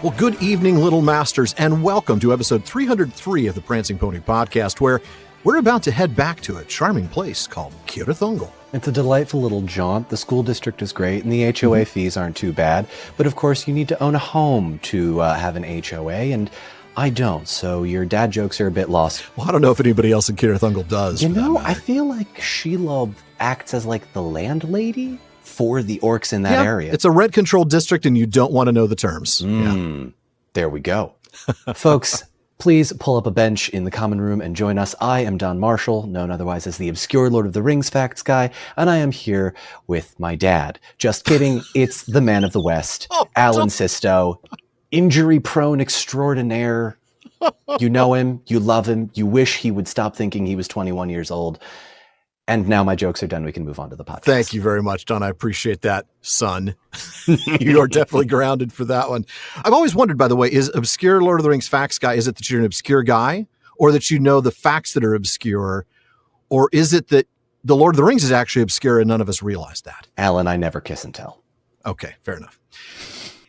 Well, good evening, Little Masters, and welcome to episode 303 of the Prancing Pony Podcast, where we're about to head back to a charming place called Cirithungal. It's a delightful little jaunt. The school district is great, and the HOA fees aren't too bad. But of course, you need to own a home to have an HOA, and I don't, so your dad jokes are a bit lost. Well, I don't know if anybody else in Cirithungal does. You know, I feel like Shelob acts as like the landlady for the orcs in that area. It's a rent-controlled district, and you don't want to know the terms. There we go. Folks, please pull up a bench in the common room and join us. I am Don Marshall, known otherwise as the obscure Lord of the Rings facts guy, and I am here with my dad. Just kidding, it's the man of the West, Alan Sisto, injury-prone extraordinaire. You know him, you love him, you wish he would stop thinking he was 21 years old. And now my jokes are done. We can move on to the podcast. Thank you very much, Don. I appreciate that, son. You are definitely grounded for that one. I've always wondered, by the way, is obscure Lord of the Rings facts guy, is it that you're an obscure guy, or that you know the facts that are obscure, or is it that the Lord of the Rings is actually obscure and none of us realize that? Alan, I never kiss and tell. Okay, fair enough.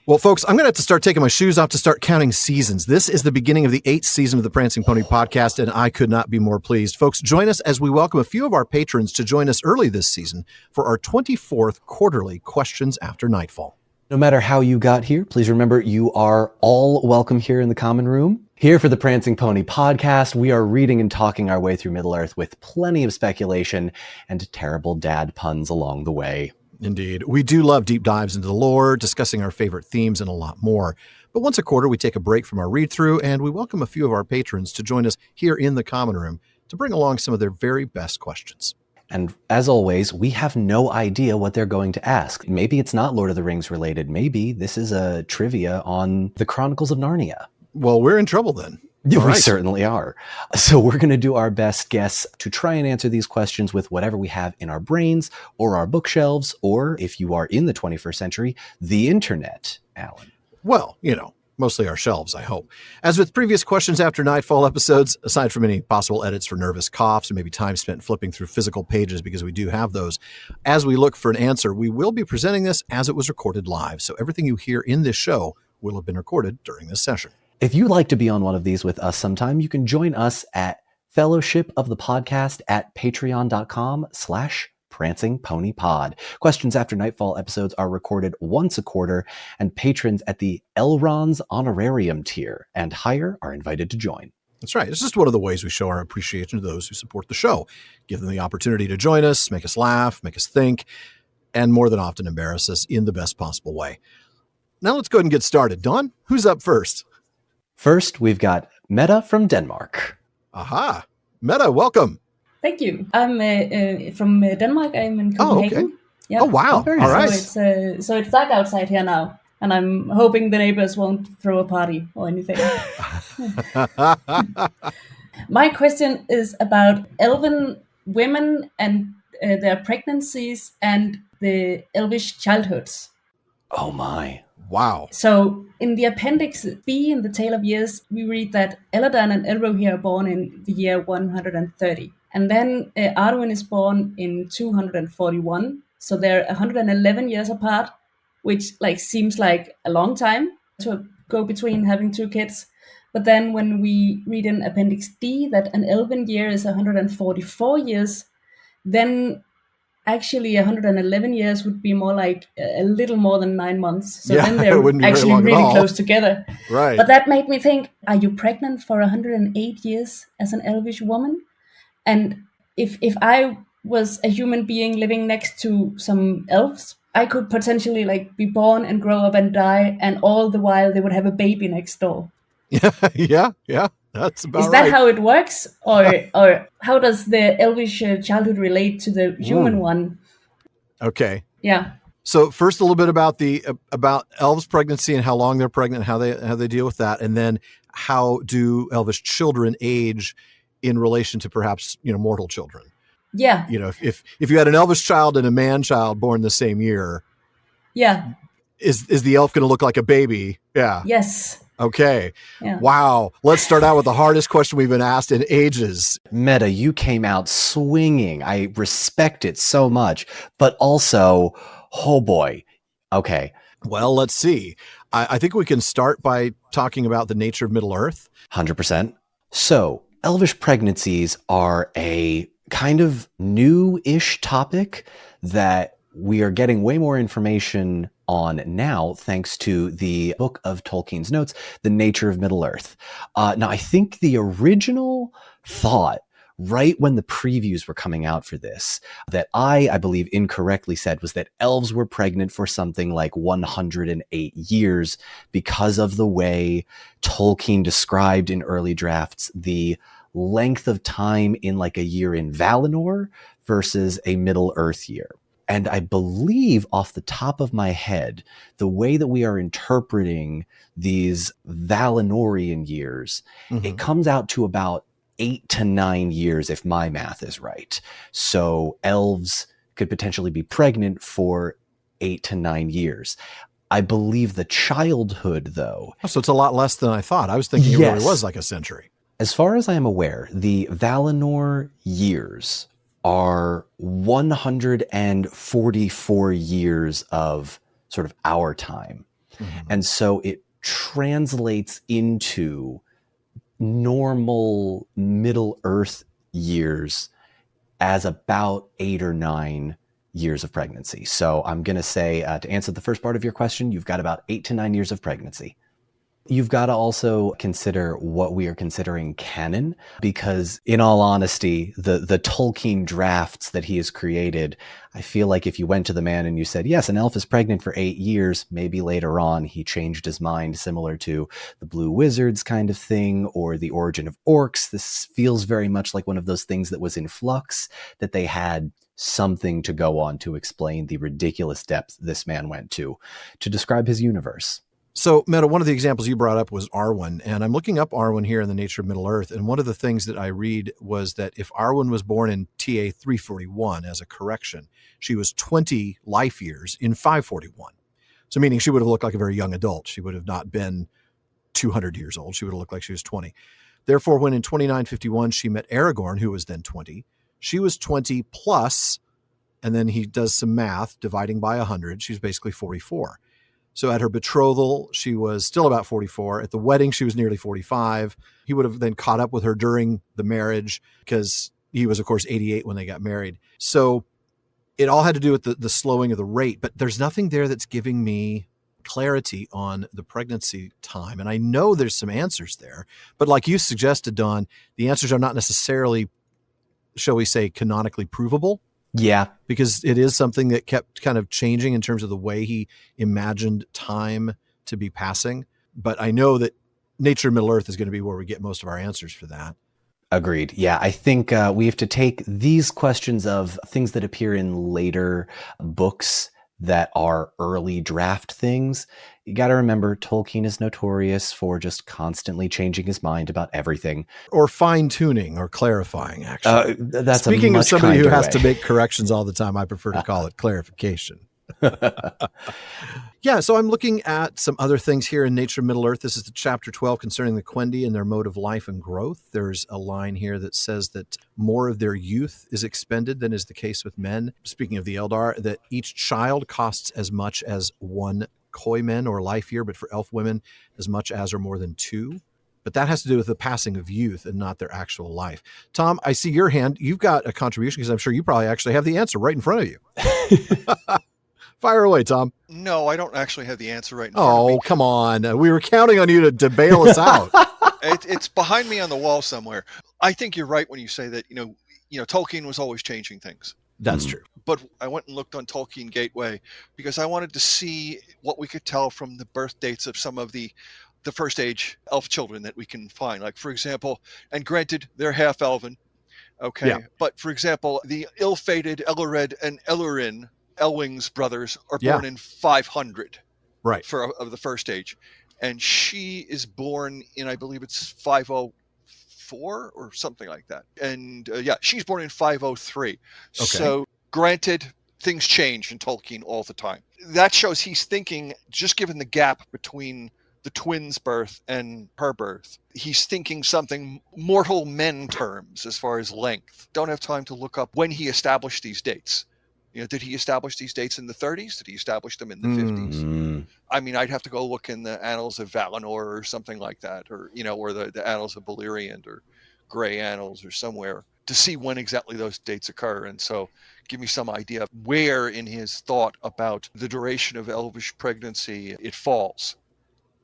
Well, folks, I'm going to have to start taking my shoes off to start counting seasons. This is the beginning of the 8th season of the Prancing Pony Podcast, and I could not be more pleased. Folks, join us as we welcome a few of our patrons to join us early this season for our 24th quarterly Questions After Nightfall. No matter how you got here, please remember you are all welcome here in the common room. Here for the Prancing Pony Podcast, we are reading and talking our way through Middle-earth with plenty of speculation and terrible dad puns along the way. Indeed. We do love deep dives into the lore, discussing our favorite themes, and a lot more. But once a quarter, we take a break from our read-through, and we welcome a few of our patrons to join us here in the common room to bring along some of their very best questions. And as always, we have no idea what they're going to ask. Maybe it's not Lord of the Rings related. Maybe this is a trivia on the Chronicles of Narnia. Well, we're in trouble then. Yeah, we certainly are. So we're going to do our best guess to try and answer these questions with whatever we have in our brains or our bookshelves, or if you are in the 21st century, the internet, Alan. Well, you know, mostly our shelves, I hope. As with previous Questions After Nightfall episodes, aside from any possible edits for nervous coughs and maybe time spent flipping through physical pages, because we do have those, as we look for an answer, we will be presenting this as it was recorded live. So everything you hear in this show will have been recorded during this session. If you'd like to be on one of these with us sometime, you can join us at Fellowship of the Podcast at patreon.com/Prancing Pony Pod. Questions After Nightfall episodes are recorded once a quarter, and patrons at the Elrond's Honorarium tier and higher are invited to join. That's right. It's just one of the ways we show our appreciation to those who support the show. Give them the opportunity to join us, make us laugh, make us think, and more than often embarrass us in the best possible way. Now let's go ahead and get started. Dawn, who's up first? First, we've got Meta from Denmark. Aha. Meta, welcome. Thank you. I'm from Denmark. I'm in Copenhagen. Oh, okay. Yeah. Oh, wow. All right. So it's dark outside here now, and I'm hoping the neighbors won't throw a party or anything. My question is about elven women and their pregnancies and the elvish childhoods. Oh, my. Wow. So in the appendix B in the Tale of Years, we read that Elladan and Elrohir are born in the year 130. And then Arwen is born in 241. So they're 111 years apart, which seems like a long time to go between having two kids. But then when we read in appendix D that an elven year is 144 years, then actually 111 years would be more like a little more than 9 months. So then they're actually really close together. Right. But that made me think, are you pregnant for 108 years as an elvish woman? And if I was a human being living next to some elves, I could potentially be born and grow up and die, and all the while they would have a baby next door. Yeah. That's about right. Is that how it works? Or how does the elvish childhood relate to the human one? Okay. Yeah. So first a little bit about about elves' pregnancy and how long they're pregnant, how they deal with that, and then how do elvish children age in relation to perhaps, mortal children? Yeah. If you had an elvish child and a man child born the same year, yeah, is the elf going to look like a baby? Yeah. Yes. Okay. Yeah. Wow. Let's start out with the hardest question we've been asked in ages. Meta, you came out swinging. I respect it so much, but also, oh boy. Okay. Well, let's see. I think we can start by talking about the nature of Middle-earth. 100%. So, elvish pregnancies are a kind of new-ish topic that we are getting way more information on now, thanks to the book of Tolkien's notes, The Nature of Middle-earth. Now, I think the original thought, right when the previews were coming out for this, that I believe incorrectly said was that elves were pregnant for something like 108 years because of the way Tolkien described in early drafts the length of time in like a year in Valinor versus a Middle-earth year. And I believe off the top of my head, the way that we are interpreting these Valinorian years, it comes out to about 8 to 9 years, if my math is right. So elves could potentially be pregnant for 8 to 9 years. I believe the childhood, though. So it's a lot less than I thought. I was thinking it really was like a century. As far as I am aware, the Valinor years are 144 years of sort of our time. And so it translates into normal Middle-earth years as about 8 or 9 years of pregnancy. So I'm going to say, to answer the first part of your question, you've got about 8 to 9 years of pregnancy. You've got to also consider what we are considering canon, because in all honesty, the Tolkien drafts that he has created, I feel like if you went to the man and you said, yes, an elf is pregnant for 8 years, maybe later on he changed his mind, similar to the Blue Wizards kind of thing, or the origin of orcs. This feels very much like one of those things that was in flux, that they had something to go on to explain the ridiculous depth this man went to describe his universe. So, Meta, one of the examples you brought up was Arwen, and I'm looking up Arwen here in The Nature of Middle-earth, and one of the things that I read was that if Arwen was born in TA 341, as a correction, she was 20 life years in 541. So meaning she would have looked like a very young adult. She would have not been 200 years old. She would have looked like she was 20. Therefore, when in 2951 she met Aragorn, who was then 20, she was 20 plus, and then he does some math, dividing by 100, she's basically 44. So at her betrothal, she was still about 44. At the wedding, she was nearly 45. He would have then caught up with her during the marriage because he was, of course, 88 when they got married. So it all had to do with the slowing of the rate. But there's nothing there that's giving me clarity on the pregnancy time. And I know there's some answers there. But like you suggested, Don, the answers are not necessarily, shall we say, canonically provable. Yeah. Because it is something that kept kind of changing in terms of the way he imagined time to be passing. But I know that Nature of Middle-earth is going to be where we get most of our answers for that. Agreed. Yeah, I think we have to take these questions of things that appear in later books that are early draft things. You got to remember, Tolkien is notorious for just constantly changing his mind about everything. Or fine-tuning or clarifying, actually. That's Speaking of somebody who has way to make corrections all the time, I prefer to call it clarification. Yeah, so I'm looking at some other things here in Nature of Middle-earth. This is the chapter 12 concerning the Quendi and their mode of life and growth. There's a line here that says that more of their youth is expended than is the case with men. Speaking of the Eldar, that each child costs as much as 1 koimen or life year, but for elf women, as much as or more than 2. But that has to do with the passing of youth and not their actual life. Tom, I see your hand. You've got a contribution because I'm sure you probably actually have the answer right in front of you. Fire away, Tom. No, I don't actually have the answer right in front of me. Oh, come on. We were counting on you to bail us out. It's behind me on the wall somewhere. I think you're right when you say that, Tolkien was always changing things. That's true. But I went and looked on Tolkien Gateway because I wanted to see what we could tell from the birth dates of some of the first age elf children that we can find. Like, for example, and granted, they're half elven. Okay. Yeah. But for example, the ill-fated Ellared and Ellurin, Elwing's brothers, are born in 500, right? Of the first age, and she is born in, I believe it's 504 or something like that. And she's born in 503. Okay. So, granted, things change in Tolkien all the time. That shows he's thinking, just given the gap between the twins' birth and her birth, he's thinking something mortal men terms as far as length. Don't have time to look up when he established these dates. Did he establish these dates in the 30s? Did he establish them in the 50s? I mean, I'd have to go look in the Annals of Valinor or something like that, or or the Annals of Beleriand or Grey Annals or somewhere to see when exactly those dates occur. And so give me some idea of where in his thought about the duration of elvish pregnancy it falls.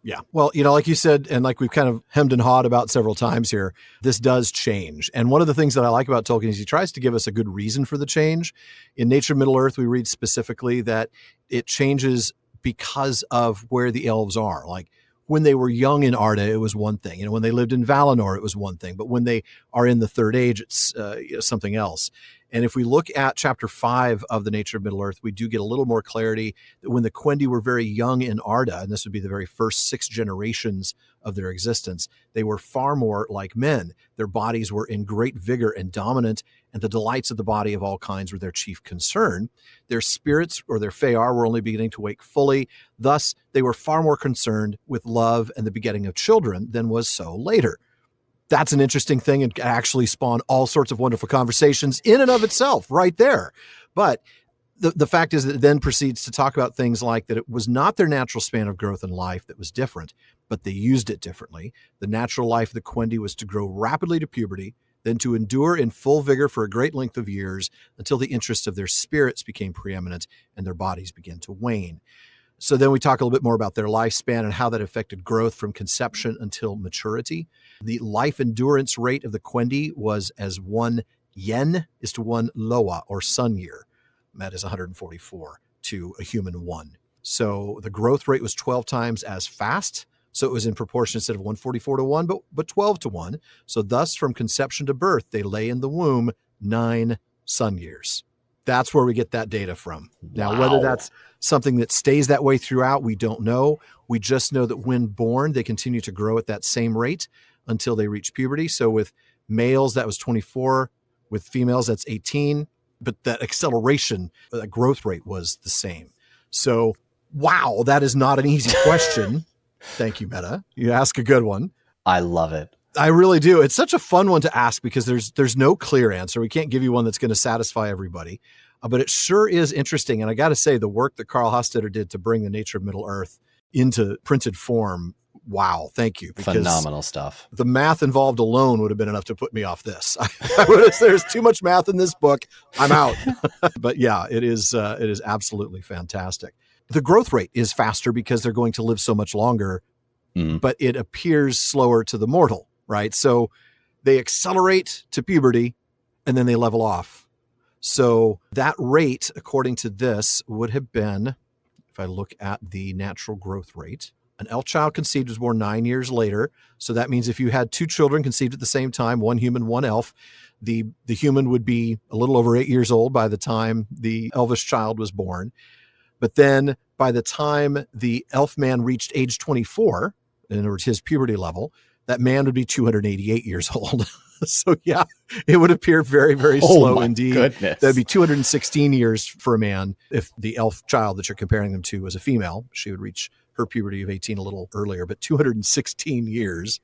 Yeah. Well, like you said, and like we've kind of hemmed and hawed about several times here, this does change. And one of the things that I like about Tolkien is he tries to give us a good reason for the change. In Nature of Middle-earth, we read specifically that it changes because of where the elves are. Like when they were young in Arda, it was one thing. When they lived in Valinor, it was one thing. But when they are in the Third Age, it's something else. And if we look at chapter 5 of the Nature of Middle-earth, we do get a little more clarity that when the Quendi were very young in Arda, and this would be the very first 6 generations of their existence, they were far more like men. Their bodies were in great vigor and dominant, and the delights of the body of all kinds were their chief concern. Their spirits, or their Fëanor, were only beginning to wake fully. Thus, they were far more concerned with love and the begetting of children than was so later. That's an interesting thing and actually spawn all sorts of wonderful conversations in and of itself right there. But the fact is that it then proceeds to talk about things like that it was not their natural span of growth in life that was different, but they used it differently. The natural life of the Quendi was to grow rapidly to puberty, then to endure in full vigor for a great length of years until the interests of their spirits became preeminent and their bodies began to wane. So then we talk a little bit more about their lifespan and how that affected growth from conception until maturity. The life endurance rate of the Quendi was as 1 yen is to 1 loa, or sun year. That is 144 to a human 1. So the growth rate was 12 times as fast. So it was in proportion instead of 144 to 1, but 12 to 1. So thus from conception to birth, they lay in the womb 9 sun years. That's where we get that data from. Now, whether that's something that stays that way throughout, we don't know. We just know that when born, they continue to grow at that same rate until they reach puberty. So with males, that was 24. With females, that's 18. But that acceleration, that growth rate was the same. So, wow, that is not an easy question. Thank you, Meta. You ask a good one. I love it. I really do. It's such a fun one to ask because there's no clear answer. We can't give you one that's going to satisfy everybody, but it sure is interesting. And I got to say, the work that Carl Hostetter did to bring the Nature of Middle-earth into printed form, wow, thank you. Phenomenal stuff. The math involved alone would have been enough to put me off this. I would have said, there's too much math in this book. I'm out. But yeah, it is absolutely fantastic. The growth rate is faster because they're going to live so much longer, but it appears slower to the mortal. Right. So they accelerate to puberty and then they level off. So that rate, according to this, would have been, if I look at the natural growth rate, an elf child conceived was born 9 years later. So that means if you had 2 children conceived at the same time, 1 human, 1 elf, the human would be a little over 8 years old by the time the elvish child was born. But then by the time the elf man reached age 24, in other words, his puberty level, that man would be 288 years old. So yeah, it would appear very, very slow indeed. Goodness. That'd be 216 years for a man. If the elf child that you're comparing them to was a female, she would reach her puberty of 18 a little earlier, but 216 years.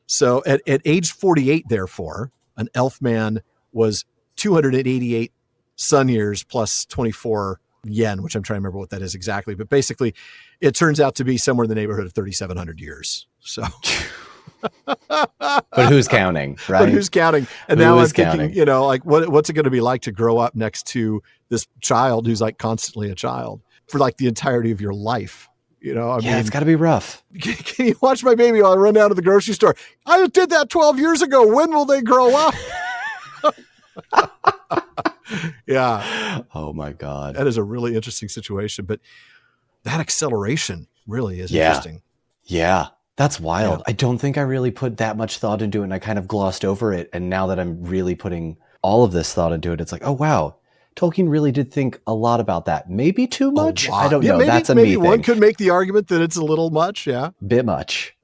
So at age 48, therefore, an elf man was 288 sun years plus 24 yen, which I'm trying to remember what that is exactly. But basically, it turns out to be somewhere in the neighborhood of 3,700 years. So... But who's counting, right? But who's counting? And now I'm thinking, like what's it going to be like to grow up next to this child who's like constantly a child for like the entirety of your life? I mean, it's got to be rough. Can you watch my baby while I run down to the grocery store? I did that 12 years ago. When will they grow up? Yeah. Oh my God. That is a really interesting situation. But that acceleration really is interesting. Yeah. That's wild. Yeah. I don't think I really put that much thought into it, and I kind of glossed over it. And now that I'm really putting all of this thought into it, it's like, oh, wow. Tolkien really did think a lot about that. Maybe too much? I don't know. That's a me thing. One could make the argument that it's a little much, yeah. Bit much.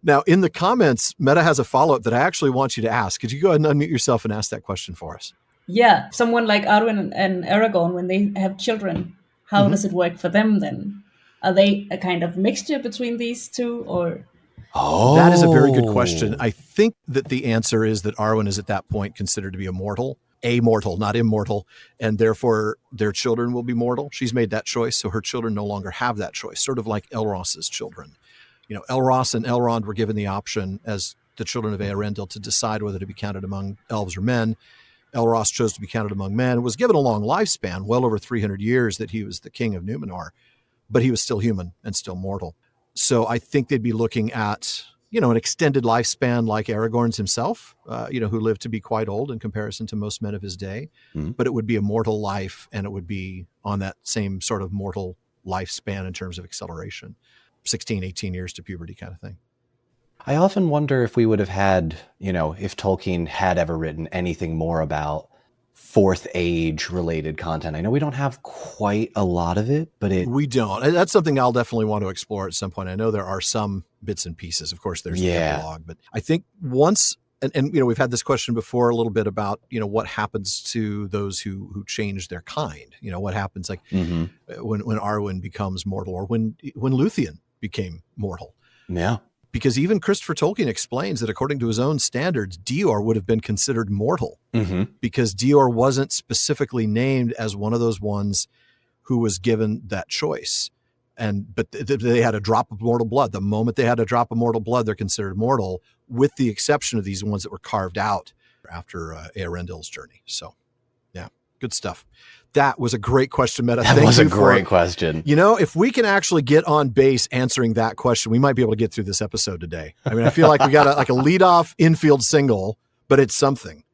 Now, in the comments, Meta has a follow-up that I actually want you to ask. Could you go ahead and unmute yourself and ask that question for us? Yeah. Someone like Arwen and Aragorn, when they have children, how does it work for them then? Are they a kind of mixture between these two, or? Oh, that is a very good question. I think that the answer is that Arwen is at that point considered to be immortal. amortal, not immortal, and therefore their children will be mortal. She's made that choice, so her children no longer have that choice, sort of like Elros's children. Elros and Elrond were given the option as the children of Eärendil to decide whether to be counted among elves or men. Elros chose to be counted among men, was given a long lifespan, well over 300 years that he was the king of Numenor, but he was still human and still mortal. So I think they'd be looking at, an extended lifespan like Aragorn's himself, who lived to be quite old in comparison to most men of his day. Mm-hmm. But it would be a mortal life, and it would be on that same sort of mortal lifespan in terms of acceleration, 16, 18 years to puberty kind of thing. I often wonder if we would have had, if Tolkien had ever written anything more about Fourth Age related content. I know we don't have quite a lot of it, but we don't. That's something I'll definitely want to explore at some point. I know there are some bits and pieces. Of course, there's the epilogue, but I think once, and we've had this question before a little bit about, what happens to those who change their kind. What happens when Arwen becomes mortal, or when Luthien became mortal. Yeah. Because even Christopher Tolkien explains that according to his own standards, Dior would have been considered mortal because Dior wasn't specifically named as one of those ones who was given that choice. But they had a drop of mortal blood. The moment they had a drop of mortal blood, they're considered mortal, with the exception of these ones that were carved out after Eärendil's journey. So, yeah, good stuff. That was a great question, Meta. That was a great question. If we can actually get on base answering that question, we might be able to get through this episode today. I mean, I feel like we got a leadoff infield single, but it's something.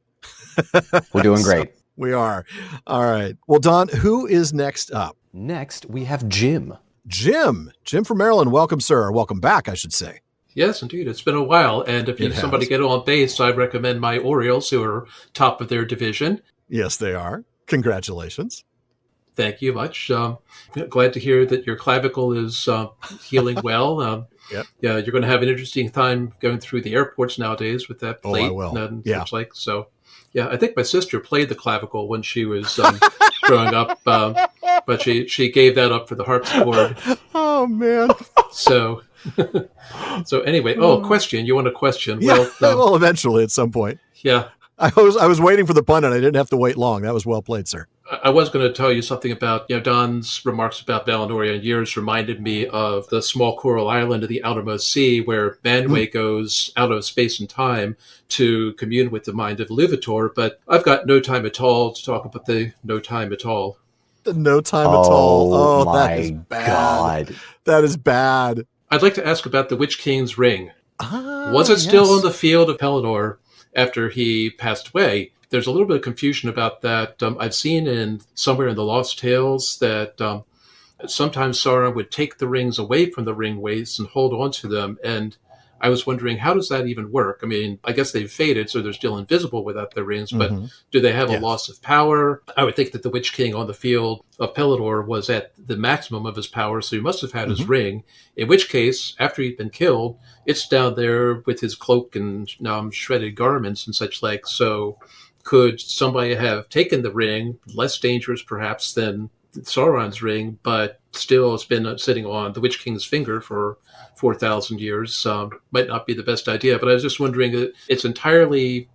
We're doing great. So we are. All right. Well, Don, who is next up? Next, we have Jim. Jim from Maryland. Welcome, sir. Welcome back, I should say. Yes, indeed. It's been a while. And if you need somebody to get on base, I recommend my Orioles, who are top of their division. Yes, they are. Congratulations. Thank you much. Glad to hear that your clavicle is healing well. Yep. Yeah, you're going to have an interesting time going through the airports nowadays with that plate. I will. And such like. So, yeah, I think my sister played the clavicle when she was growing up, but she gave that up for the harpsichord. Oh, man. So anyway, question. You want a question? Yeah, well, eventually at some point. Yeah. I was waiting for the pun, and I didn't have to wait long. That was well played, sir. I was going to tell you something about, Don's remarks about Valinor and years reminded me of the small coral island of the outermost sea where Manwë goes out of space and time to commune with the mind of Iluvatar. But I've got no time at all to talk about the no time at all. The no time at all. Oh, my that is bad. God. That is bad. I'd like to ask about the Witch King's ring. Was it yes. still on the field of Pelennor after he passed away? There's a little bit of confusion about that. I've seen somewhere in the Lost Tales that sometimes Sauron would take the rings away from the ring waste and hold on to them. And I was wondering, how does that even work? I mean, I guess they've faded, so they're still invisible without their rings, but do they have a loss of power? I would think that the Witch King on the field of Pelennor was at the maximum of his power, so he must have had his ring, in which case, after he'd been killed, it's down there with his cloak and shredded garments and such like. So could somebody have taken the ring, less dangerous perhaps than Sauron's ring, but still it's been sitting on the Witch King's finger for 4,000 years? Might not be the best idea, but I was just wondering that it's entirely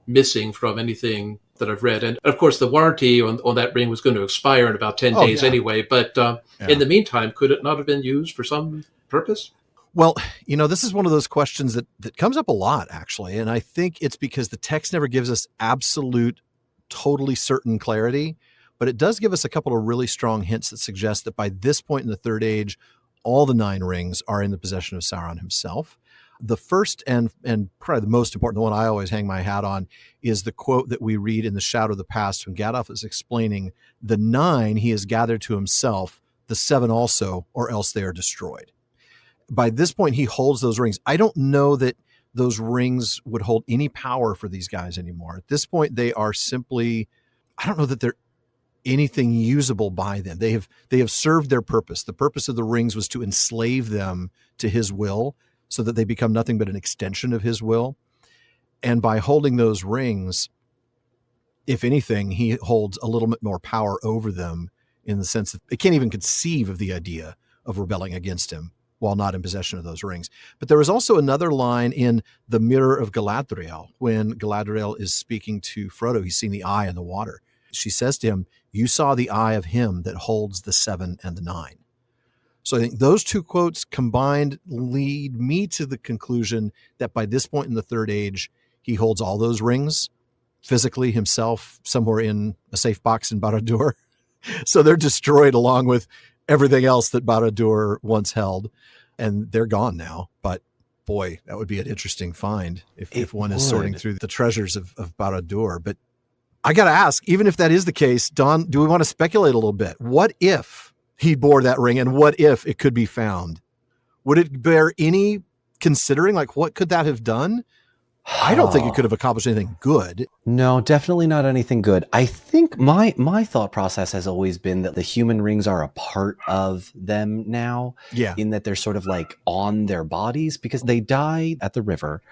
missing from anything that I've read. And of course, the warranty on that ring was going to expire in about 10 days anyway. But in the meantime, could it not have been used for some purpose? Well, this is one of those questions that comes up a lot, actually. And I think it's because the text never gives us absolute, totally certain clarity. But it does give us a couple of really strong hints that suggest that by this point in the Third Age, all the 9 rings are in the possession of Sauron himself. The first and probably the most important, the one I always hang my hat on, is the quote that we read in the Shadow of the Past when Gandalf is explaining the 9 he has gathered to himself, the 7 also, or else they are destroyed. By this point, he holds those rings. I don't know that those rings would hold any power for these guys anymore. At this point, they are simply, I don't know that they're anything usable by them. They have served their purpose. The purpose of the rings was to enslave them to his will so that they become nothing but an extension of his will. And by holding those rings, if anything, he holds a little bit more power over them in the sense that they can't even conceive of the idea of rebelling against him while not in possession of those rings. But there was also another line in The Mirror of Galadriel when Galadriel is speaking to Frodo. He's seen the eye in the water. She says to him, "You saw the eye of him that holds the 7 and the 9." So I think those two quotes combined lead me to the conclusion that by this point in the Third Age, he holds all those rings physically himself somewhere in a safe box in Barad-dûr. So they're destroyed along with everything else that Barad-dûr once held, and they're gone now. But boy, that would be an interesting find if one is sorting through the treasures of Barad-dûr. But I got to ask, even if that is the case, Don, do we want to speculate a little bit? What if he bore that ring, and what if it could be found? Would it bear any considering? Like, what could that have done? I don't think it could have accomplished anything good. No, definitely not anything good. I think my thought process has always been that the human rings are a part of them now. Yeah. In that they're sort of like on their bodies, because they die at the river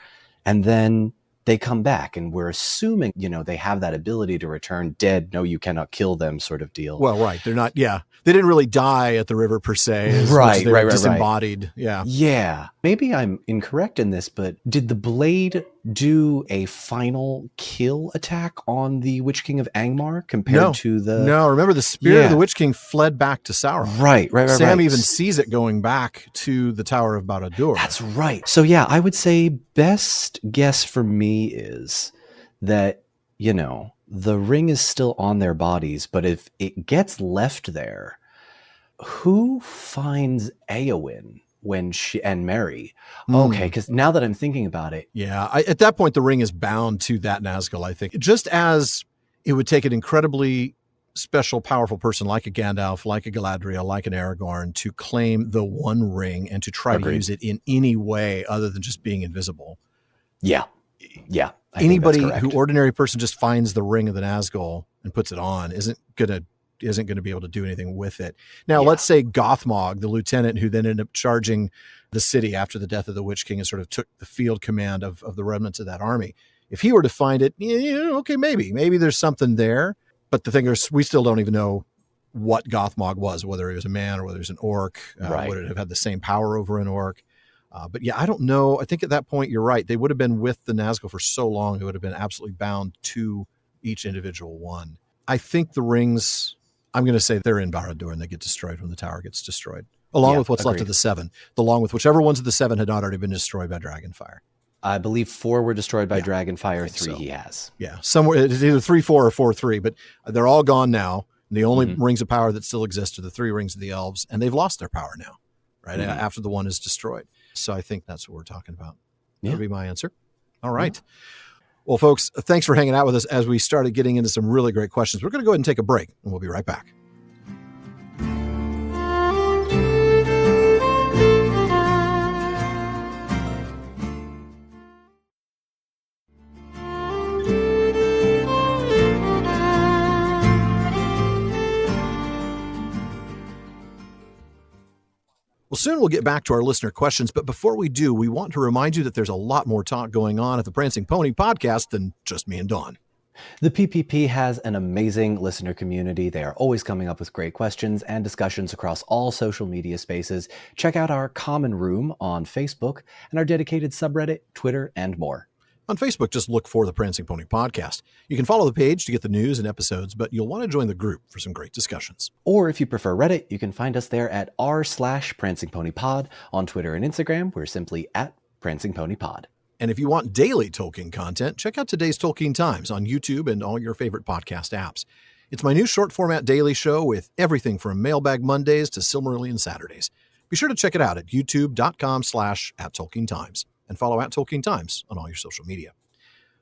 and then they come back, and we're assuming, they have that ability to return dead. No, you cannot kill them sort of deal. Well, right. They're not, they didn't really die at the river per se. As much as they were disembodied. Yeah. Yeah. Maybe I'm incorrect in this, but did the blade do a final kill attack on the Witch King of Angmar compared to the... No, remember the spirit of the Witch King fled back to Sauron. Right. Sam even sees it going back to the Tower of Barad-dûr. That's right. So yeah, I would say best guess for me is that, the ring is still on their bodies, but if it gets left there, who finds Éowyn and Merry? Okay, because now that I'm thinking about it. Yeah, at that point, the ring is bound to that Nazgul, I think. Just as it would take an incredibly special, powerful person like a Gandalf, like a Galadriel, like an Aragorn to claim the One Ring and to try to use it in any way other than just being invisible. Yeah. Anybody who ordinary person just finds the ring of the Nazgul and puts it on isn't going to be able to do anything with it. Now, let's say Gothmog, the lieutenant who then ended up charging the city after the death of the Witch King and sort of took the field command of the remnants of that army. If he were to find it, okay, maybe there's something there. But the thing is, we still don't even know what Gothmog was, whether he was a man or whether he was an orc. Would it have had the same power over an orc? But yeah, I don't know. I think at that point, you're right. They would have been with the Nazgul for so long, they would have been absolutely bound to each individual one. I think the rings, I'm going to say they're in Barad-dûr and they get destroyed when the tower gets destroyed, along with what's left of the 7, along with whichever ones of the 7 had not already been destroyed by Dragonfire. I believe 4 were destroyed by Dragonfire, 3 he has. Yeah, somewhere it's either 3-4 or 4-3, but they're all gone now. The only rings of power that still exist are the 3 rings of the elves, and they've lost their power now, right? After the one is destroyed. So I think that's what we're talking about. That would be my answer. All right. Yeah. Well, folks, thanks for hanging out with us as we started getting into some really great questions. We're going to go ahead and take a break, and we'll be right back. Well, soon we'll get back to our listener questions, but before we do, we want to remind you that there's a lot more talk going on at the Prancing Pony Podcast than just me and Dawn. The PPP has an amazing listener community. They are always coming up with great questions and discussions across all social media spaces. Check out our common room on Facebook and our dedicated subreddit, Twitter, and more. On Facebook, just look for the Prancing Pony Podcast. You can follow the page to get the news and episodes, but you'll want to join the group for some great discussions. Or if you prefer Reddit, you can find us there at r/PrancingPonyPod. On Twitter and Instagram, we're simply at PrancingPonyPod. And if you want daily Tolkien content, check out today's Tolkien Times on YouTube and all your favorite podcast apps. It's my new short format daily show with everything from Mailbag Mondays to Silmarillion Saturdays. Be sure to check it out at youtube.com/@TolkienTimes. And follow @Tolkien Times on all your social media.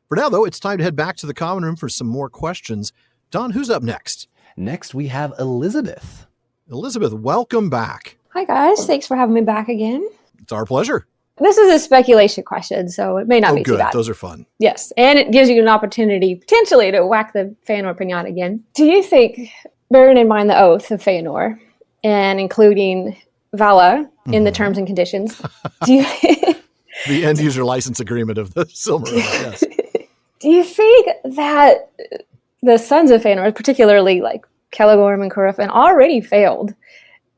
For now, though, it's time to head back to the common room for some more questions. Don, who's up next? Next, we have Elizabeth. Elizabeth, welcome back. Hi, guys. Thanks for having me back again. It's our pleasure. This is a speculation question, so it may not be too bad. Those are fun. Yes, and it gives you an opportunity, potentially, to whack the Fëanor piñata again. Do you think, bearing in mind the oath of Fëanor, and including Vala in the terms and conditions, do you... The end-user license agreement of the Silmarillion, yes. Do you think that the sons of Fëanor, particularly like Celegorm and Curufin, already failed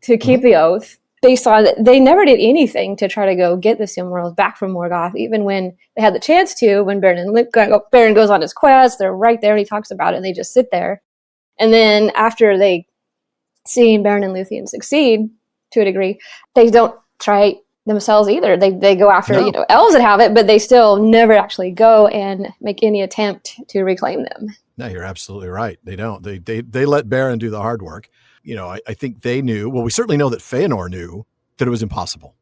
to keep the oath based on they never did anything to try to go get the Silmarils back from Morgoth, even when they had the chance to. When Beren goes on his quest, they're right there and he talks about it, and they just sit there. And then after they see Beren and Luthien succeed to a degree, they don't try themselves either. They go after elves that have it, but they still never actually go and make any attempt to reclaim them. No, you're absolutely right. They don't. They let Beren do the hard work. I think they knew. Well, we certainly know that Fëanor knew that it was impossible.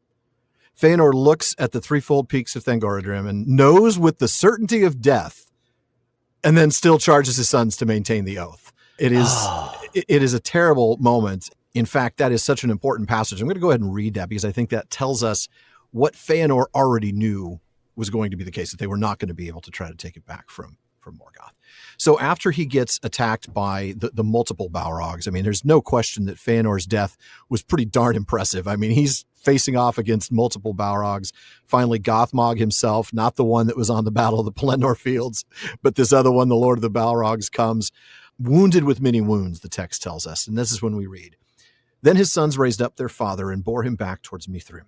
Fëanor looks at the threefold peaks of Thangorodrim and knows with the certainty of death, and then still charges his sons to maintain the oath. It is a terrible moment. In fact, that is such an important passage. I'm going to go ahead and read that because I think that tells us what Fëanor already knew was going to be the case, that they were not going to be able to try to take it back from Morgoth. So after he gets attacked by the multiple Balrogs, I mean, there's no question that Fëanor's death was pretty darn impressive. I mean, he's facing off against multiple Balrogs. Finally, Gothmog himself, not the one that was on the Battle of the Pelennor Fields, but this other one, the Lord of the Balrogs, comes wounded with many wounds, the text tells us. And this is when we read, "Then his sons raised up their father and bore him back towards Mithrim.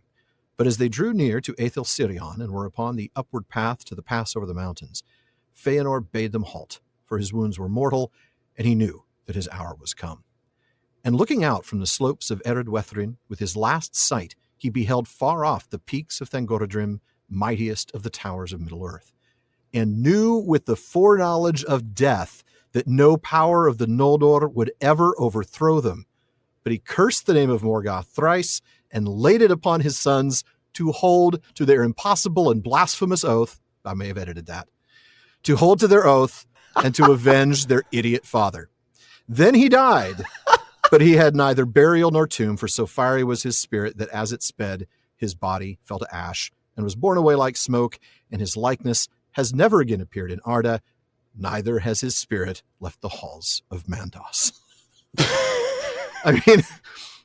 But as they drew near to Aethel Sirion and were upon the upward path to the pass over the mountains, Fëanor bade them halt, for his wounds were mortal, and he knew that his hour was come. And looking out from the slopes of Ered Wethrin, with his last sight, he beheld far off the peaks of Thangorodrim, mightiest of the towers of Middle-earth, and knew with the foreknowledge of death that no power of the Noldor would ever overthrow them. But he cursed the name of Morgoth thrice, and laid it upon his sons to hold to their impossible and blasphemous oath," I may have edited that, "to hold to their oath and to avenge their idiot father. Then he died, but he had neither burial nor tomb, for so fiery was his spirit that as it sped, his body fell to ash and was borne away like smoke, and his likeness has never again appeared in Arda, neither has his spirit left the halls of Mandos." I mean,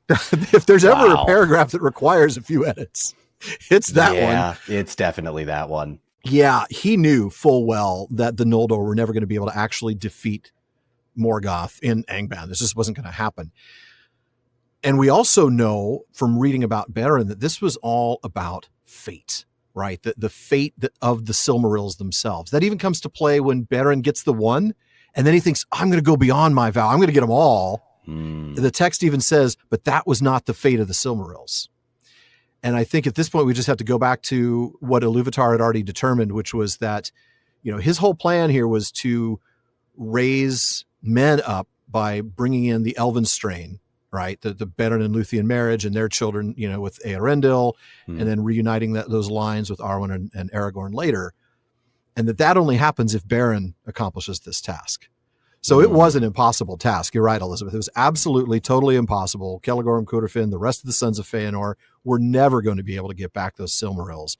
if there's ever a paragraph that requires a few edits, it's that one. Yeah, it's definitely that one. Yeah, he knew full well that the Noldor were never going to be able to actually defeat Morgoth in Angband. This just wasn't going to happen. And we also know from reading about Beren that this was all about fate, right? The fate of the Silmarils themselves. That even comes to play when Beren gets the one, and then he thinks, I'm going to go beyond my vow. I'm going to get them all. The text even says, but that was not the fate of the Silmarils. And I think at this point, we just have to go back to what Iluvatar had already determined, which was that, his whole plan here was to raise men up by bringing in the elven strain, right? The Beren and Luthien marriage and their children, with Eärendil, and then reuniting those lines with Arwen and Aragorn later. And that only happens if Beren accomplishes this task. So it was an impossible task. You're right, Elizabeth. It was absolutely, totally impossible. Celegorm, Cúrafin, the rest of the sons of Fëanor were never going to be able to get back those Silmarils.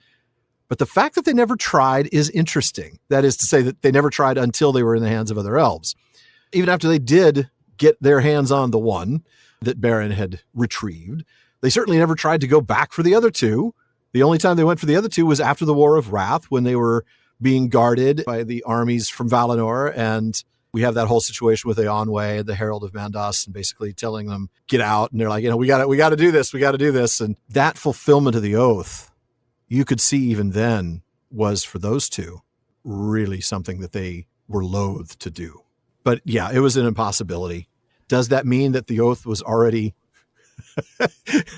But the fact that they never tried is interesting. That is to say that they never tried until they were in the hands of other elves. Even after they did get their hands on the one that Beren had retrieved, they certainly never tried to go back for the other two. The only time they went for the other two was after the War of Wrath, when they were being guarded by the armies from Valinor, and we have that whole situation with Eonwë, the Herald of Mandos, and basically telling them, get out. And they're like, we got to do this. We got to do this. And that fulfillment of the oath, you could see even then, was for those two really something that they were loath to do. But yeah, it was an impossibility. Does that mean that the oath was already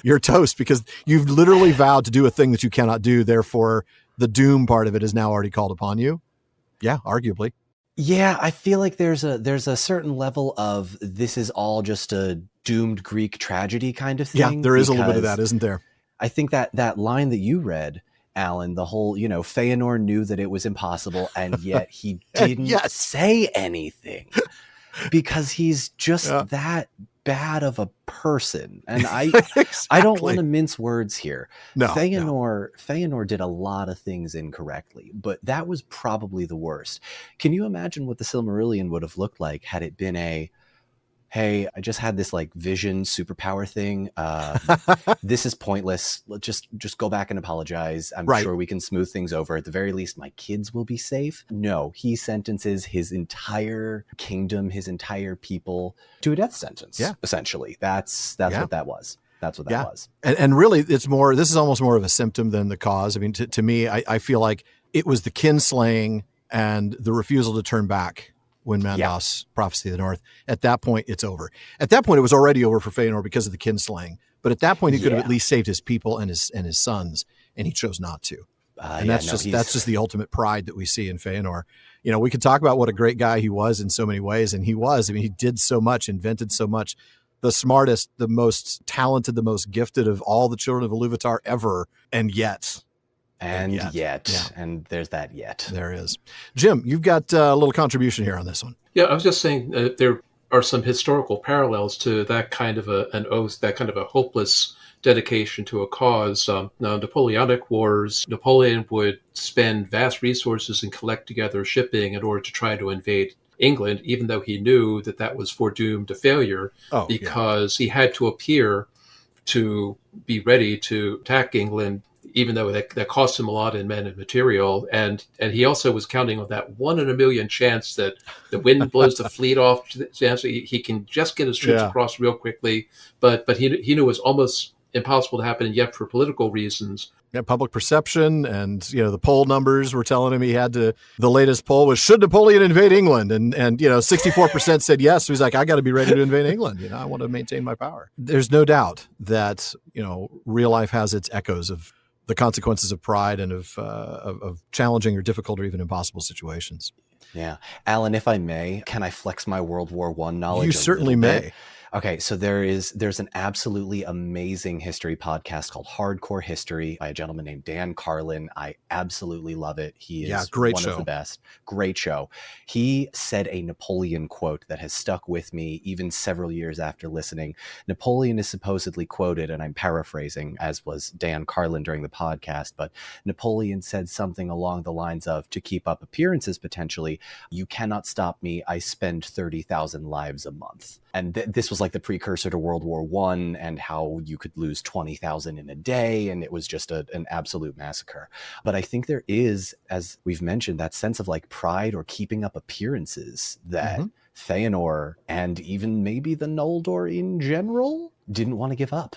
you're toast because you've literally vowed to do a thing that you cannot do? Therefore, the doom part of it is now already called upon you? Yeah, arguably. Yeah, I feel like there's a certain level of this is all just a doomed Greek tragedy kind of thing. Yeah, there is a little bit of that, isn't there? I think that line that you read, Alan, the whole, Fëanor knew that it was impossible, and yet he didn't say anything because he's just that bad of a person. And Exactly. I don't want to mince words here. No, Fëanor did a lot of things incorrectly, but that was probably the worst. Can you imagine what the Silmarillion would have looked like had it been hey, I just had this vision superpower thing. This is pointless. Let's just go back and apologize. I'm sure we can smooth things over. At the very least, my kids will be safe. No, he sentences his entire kingdom, his entire people to a death sentence. Yeah. Essentially, that's what that was. That's what that was. And really, this is almost more of a symptom than the cause. I mean, to me, I feel like it was the kinslaying and the refusal to turn back when Mandal's Prophecy of the North. At that point, it's over. At that point, it was already over for Fëanor because of the kinslaying. But at that point, he could have at least saved his people and his sons, and he chose not to. And that's just the ultimate pride that we see in Fëanor. You know, we could talk about what a great guy he was in so many ways, and he was. I mean, he did so much, invented so much. The smartest, the most talented, the most gifted of all the children of Iluvatar ever, and yet. And there's that yet. There is. Jim, you've got a little contribution here on this one. Yeah, I was just saying there are some historical parallels to that kind of an oath, that kind of a hopeless dedication to a cause. Now, Napoleonic Wars, Napoleon would spend vast resources and collect together shipping in order to try to invade England, even though he knew that was foredoomed to failure, because he had to appear to be ready to attack England, even though that cost him a lot in men and material. And he also was counting on that 1 in a million chance that the wind blows the fleet off, so he can just get his troops across real quickly. But he knew it was almost impossible to happen, and yet for political reasons. Yeah, public perception, and the poll numbers were telling him he had to. The latest poll was, should Napoleon invade England? And 64% said yes. So he's like, I got to be ready to invade England. I want to maintain my power. There's no doubt that real life has its echoes of the consequences of pride and of challenging or difficult or even impossible situations. Yeah, Alan, if I may, can I flex my World War I knowledge? You certainly may. Okay, so there's an absolutely amazing history podcast called Hardcore History by a gentleman named Dan Carlin. I absolutely love it. He is one of the best. Great show. He said a Napoleon quote that has stuck with me even several years after listening. Napoleon is supposedly quoted, and I'm paraphrasing, as was Dan Carlin during the podcast, but Napoleon said something along the lines of, to keep up appearances potentially, you cannot stop me, I spend 30,000 lives a month. And this was like the precursor to World War I, and how you could lose 20,000 in a day, and it was just an absolute massacre. But I think there is, as we've mentioned, that sense of like pride or keeping up appearances that Fëanor and even maybe the Noldor in general didn't want to give up.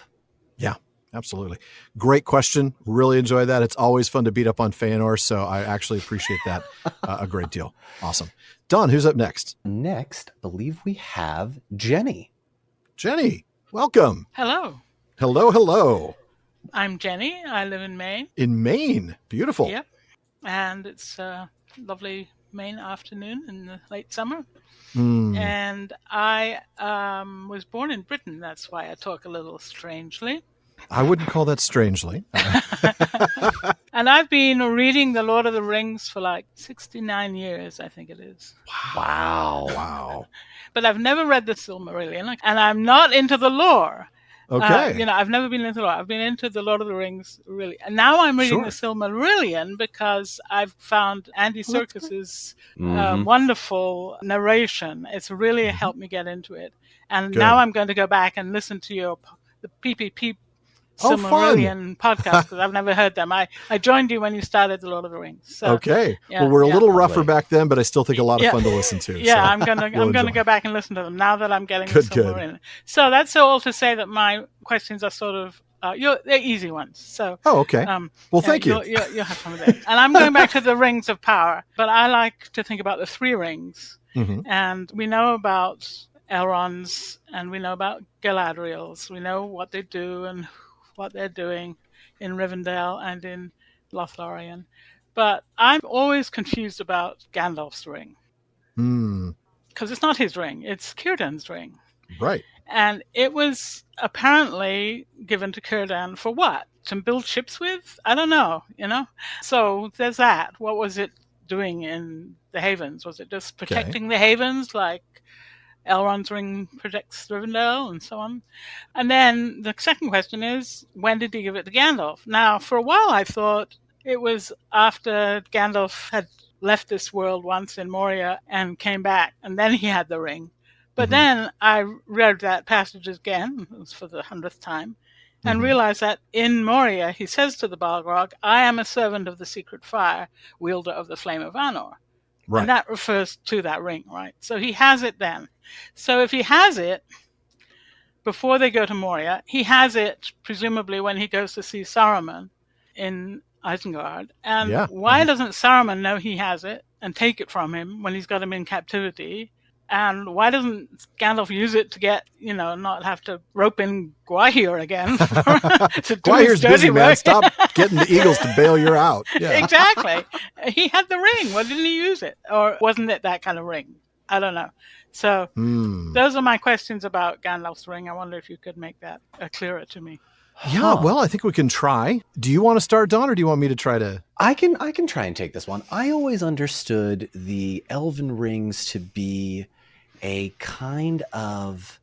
Yeah. Absolutely. Great question. Really enjoy that. It's always fun to beat up on Fëanor, so I actually appreciate that a great deal. Awesome. Don, who's up next? Next, I believe we have Jenny. Jenny, welcome. Hello. Hello. I'm Jenny. I live in Maine. In Maine. Beautiful. Yep. And it's a lovely Maine afternoon in the late summer. And I was born in Britain. That's why I talk a little strangely. I wouldn't call that strangely. And I've been reading The Lord of the Rings for like 69 years, I think it is. Wow. But I've never read the Silmarillion, and I'm not into the lore. Okay. I've never been into the lore. I've been into The Lord of the Rings, really. And now I'm reading the Silmarillion because I've found Andy Serkis's wonderful narration. It's really helped me get into it. And now I'm going to go back and listen to the PPP Silmarillion podcast, because I've never heard them. I joined you when you started The Lord of the Rings. So, okay. Well, we're a little rougher back then, but I still think a lot of fun to listen to. Yeah, so I'm gonna go back and listen to them now that I'm getting the Silmarillion. So that's all to say that my questions are sort of they're easy ones. So okay. Well, thank you. You'll have fun with it. And I'm going back to the Rings of Power, but I like to think about the three rings, and we know about Elrond's, and we know about Galadriel's. We know what they do and what they're doing in Rivendell and in Lothlorien. But I'm always confused about Gandalf's ring. Because it's not his ring, it's Círdan's ring. Right. And it was apparently given to Círdan for what? To build ships with? I don't know, So there's that. What was it doing in the Havens? Was it just protecting the Havens, like Elrond's ring protects Rivendell and so on? And then the second question is, when did he give it to Gandalf? Now, for a while I thought it was after Gandalf had left this world once in Moria and came back, and then he had the ring. But then I read that passage again, it was for the 100th time, and realized that in Moria he says to the Balrog, I am a servant of the secret fire, wielder of the flame of Fëanor. Right. And that refers to that ring, right? So he has it then. So if he has it, before they go to Moria. He has it, presumably, when he goes to see Saruman in Isengard. And why doesn't Saruman know he has it and take it from him when he's got him in captivity? And why doesn't Gandalf use it to get, not have to rope in Gwaihir again? Gwaihir's busy, man. Stop getting the Eagles to bail you out. Yeah. Exactly. He had the ring. Why didn't he use it? Or wasn't it that kind of ring? I don't know. So those are my questions about Gandalf's ring. I wonder if you could make that clearer to me. Yeah, well, I think we can try. Do you want to start, Don, or do you want me to try to? I can try and take this one. I always understood the elven rings to be a kind of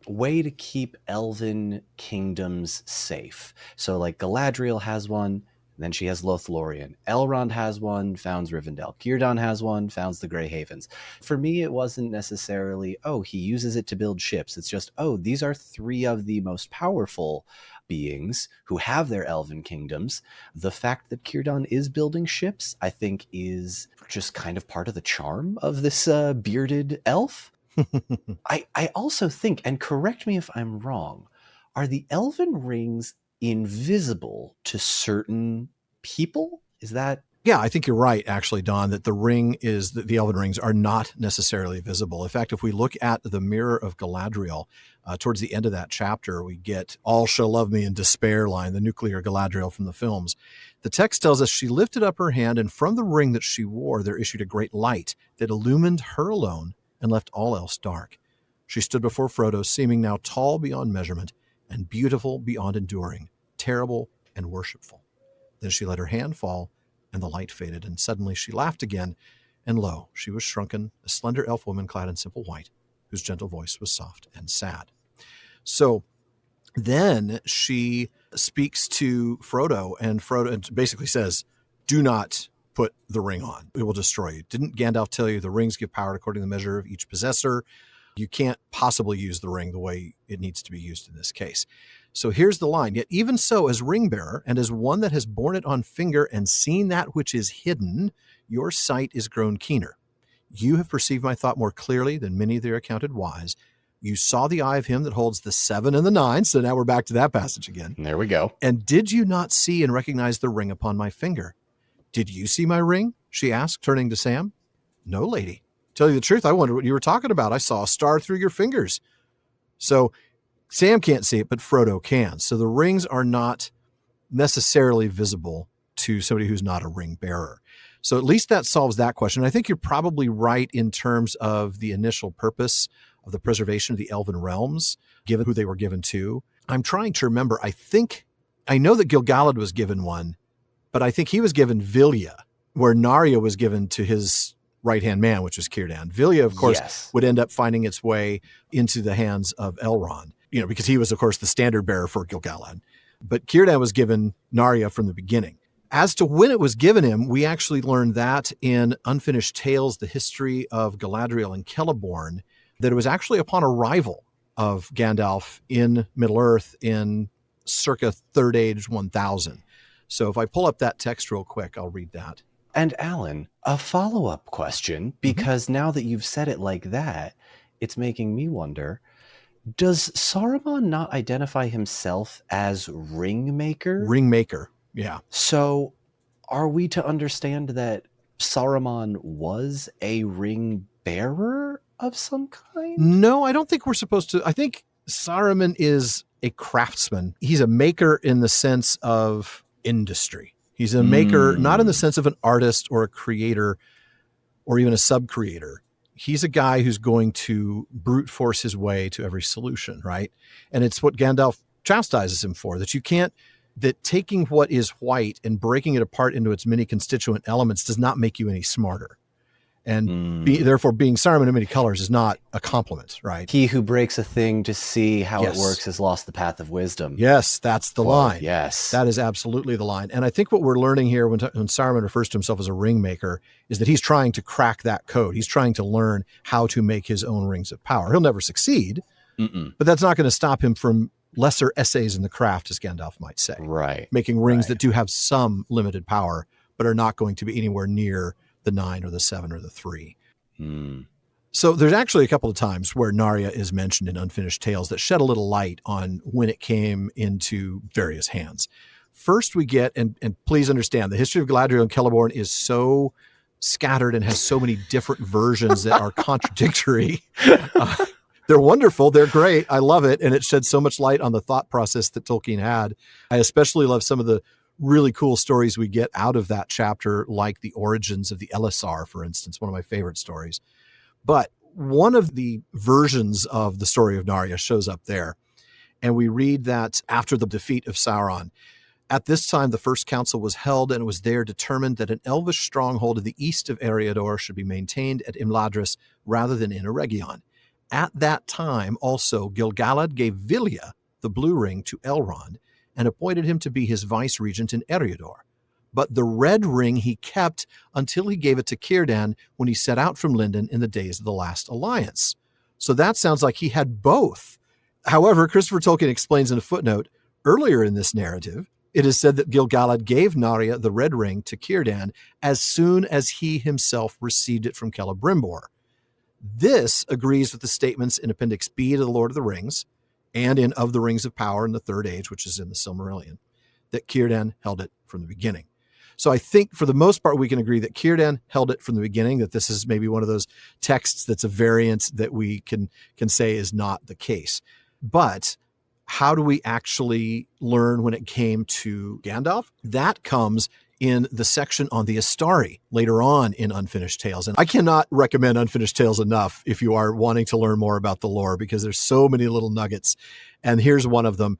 way to keep elven kingdoms safe. So like Galadriel has one, then she has Lothlorien. Elrond has one, founds Rivendell. Círdan has one, founds the Grey Havens. For me, it wasn't necessarily, he uses it to build ships. It's just, these are 3 of the most powerful beings who have their elven kingdoms. The fact that Círdan is building ships, I think, is just kind of part of the charm of this bearded elf. I also think, and correct me if I'm wrong, are the elven rings invisible to certain people? Is that? Yeah, I think you're right, actually, Don, that the elven rings are not necessarily visible. In fact, if we look at the Mirror of Galadriel, towards the end of that chapter, we get "All shall love me in despair" line, the nuclear Galadriel from the films. The text tells us she lifted up her hand, and from the ring that she wore, there issued a great light that illumined her alone and left all else dark. She stood before Frodo, seeming now tall beyond measurement and beautiful beyond enduring, terrible and worshipful. Then she let her hand fall, and the light faded, and suddenly she laughed again, and lo, she was shrunken, a slender elf woman clad in simple white, whose gentle voice was soft and sad. So then she speaks to Frodo, and Frodo basically says, do not put the ring on. It will destroy you. Didn't Gandalf tell you the rings give power according to the measure of each possessor? You can't possibly use the ring the way it needs to be used in this case. So here's the line. Yet even so, as ring bearer and as one that has borne it on finger and seen that which is hidden, your sight is grown keener. You have perceived my thought more clearly than many that are accounted wise. You saw the eye of him that holds the 7 and the 9. So now we're back to that passage again. There we go. And did you not see and recognize the ring upon my finger? Did you see my ring? She asked, turning to Sam. No, lady. Tell you the truth, I wondered what you were talking about. I saw a star through your fingers. So Sam can't see it, but Frodo can. So the rings are not necessarily visible to somebody who's not a ring bearer. So at least that solves that question. I think you're probably right in terms of the initial purpose of the preservation of the elven realms, given who they were given to. I'm trying to remember. I know that Gil-galad was given one, but I think he was given Vilya, where Narya was given to his right-hand man, which was Círdan. Vilya, of course, would end up finding its way into the hands of Elrond, because he was, of course, the standard bearer for Gil-galad. But Círdan was given Narya from the beginning. As to when it was given him, we actually learned that in Unfinished Tales, the history of Galadriel and Celeborn, that it was actually upon arrival of Gandalf in Middle-earth in circa Third Age 1000. So if I pull up that text real quick, I'll read that. And Alan, a follow-up question, because now that you've said it like that, it's making me wonder, does Saruman not identify himself as Ringmaker? Ringmaker, yeah. So are we to understand that Saruman was a ring bearer of some kind? No, I don't think we're supposed to. I think Saruman is a craftsman. He's a maker in the sense of industry. He's a maker, not in the sense of an artist or a creator or even a sub-creator. He's a guy who's going to brute force his way to every solution, right? And it's what Gandalf chastises him for, that taking what is white and breaking it apart into its many constituent elements does not make you any smarter. And therefore being Saruman in many colors is not a compliment, right? He who breaks a thing to see how it works has lost the path of wisdom. Yes, that's the line. Yes. That is absolutely the line. And I think what we're learning here when Saruman refers to himself as a ring maker is that he's trying to crack that code. He's trying to learn how to make his own rings of power. He'll never succeed, but that's not going to stop him from lesser essays in the craft, as Gandalf might say. Right. Making rings that do have some limited power, but are not going to be anywhere near the 9 or the 7 or the 3. So there's actually a couple of times where Narya is mentioned in Unfinished Tales that shed a little light on when it came into various hands. First we get, and please understand, the history of Galadriel and Celeborn is so scattered and has so many different versions that are contradictory. They're wonderful. They're great. I love it. And it sheds so much light on the thought process that Tolkien had. I especially love some of the really cool stories we get out of that chapter, like the origins of the Elisar, for instance, one of my favorite stories. But one of the versions of the story of Narya shows up there. And we read that after the defeat of Sauron, at this time, the first council was held, and it was there determined that an elvish stronghold in the east of Eriador should be maintained at Imladris rather than in Eregion. At that time, also, Gil-galad gave Vilya the blue ring to Elrond and appointed him to be his vice-regent in Eriador. But the red ring he kept until he gave it to Círdan when he set out from Lindon in the days of the last alliance. So that sounds like he had both. However, Christopher Tolkien explains in a footnote, earlier in this narrative, it is said that Gil-galad gave Narya the red ring to Círdan as soon as he himself received it from Celebrimbor. This agrees with the statements in Appendix B to The Lord of the Rings and in Of the Rings of Power in the Third Age, which is in the Silmarillion, that Círdan held it from the beginning. So I think for the most part, we can agree that Círdan held it from the beginning, that this is maybe one of those texts that's a variant that we can say is not the case. But how do we actually learn when it came to Gandalf? That comes in the section on the Astari later on in Unfinished Tales. And I cannot recommend Unfinished Tales enough if you are wanting to learn more about the lore, because there's so many little nuggets. And here's one of them.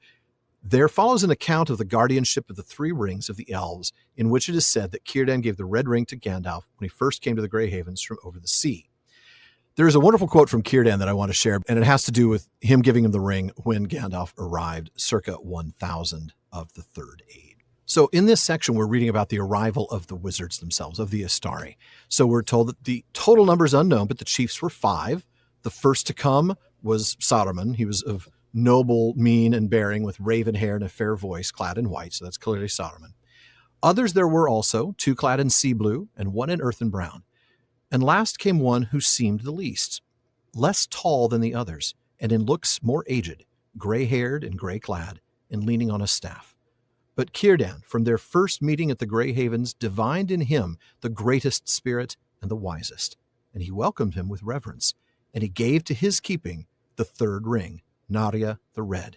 There follows an account of the guardianship of the three rings of the elves, in which it is said that Círdan gave the red ring to Gandalf when he first came to the Grey Havens from over the sea. There is a wonderful quote from Círdan that I want to share, and it has to do with him giving him the ring when Gandalf arrived, circa 1000 of the Third Age. So in this section, we're reading about the arrival of the wizards themselves, of the Astari. So we're told that the total number is unknown, but the chiefs were 5. The first to come was Saruman. He was of noble mien and bearing, with raven hair and a fair voice, clad in white. So that's clearly Saruman. Others there were also, 2 clad in sea blue and 1 in earthen brown. And last came one who seemed the least, less tall than the others, and in looks more aged, gray-haired and gray-clad, and leaning on a staff. But Círdan, from their first meeting at the Grey Havens, divined in him the greatest spirit and the wisest, and he welcomed him with reverence, and he gave to his keeping the third ring, Narya the Red.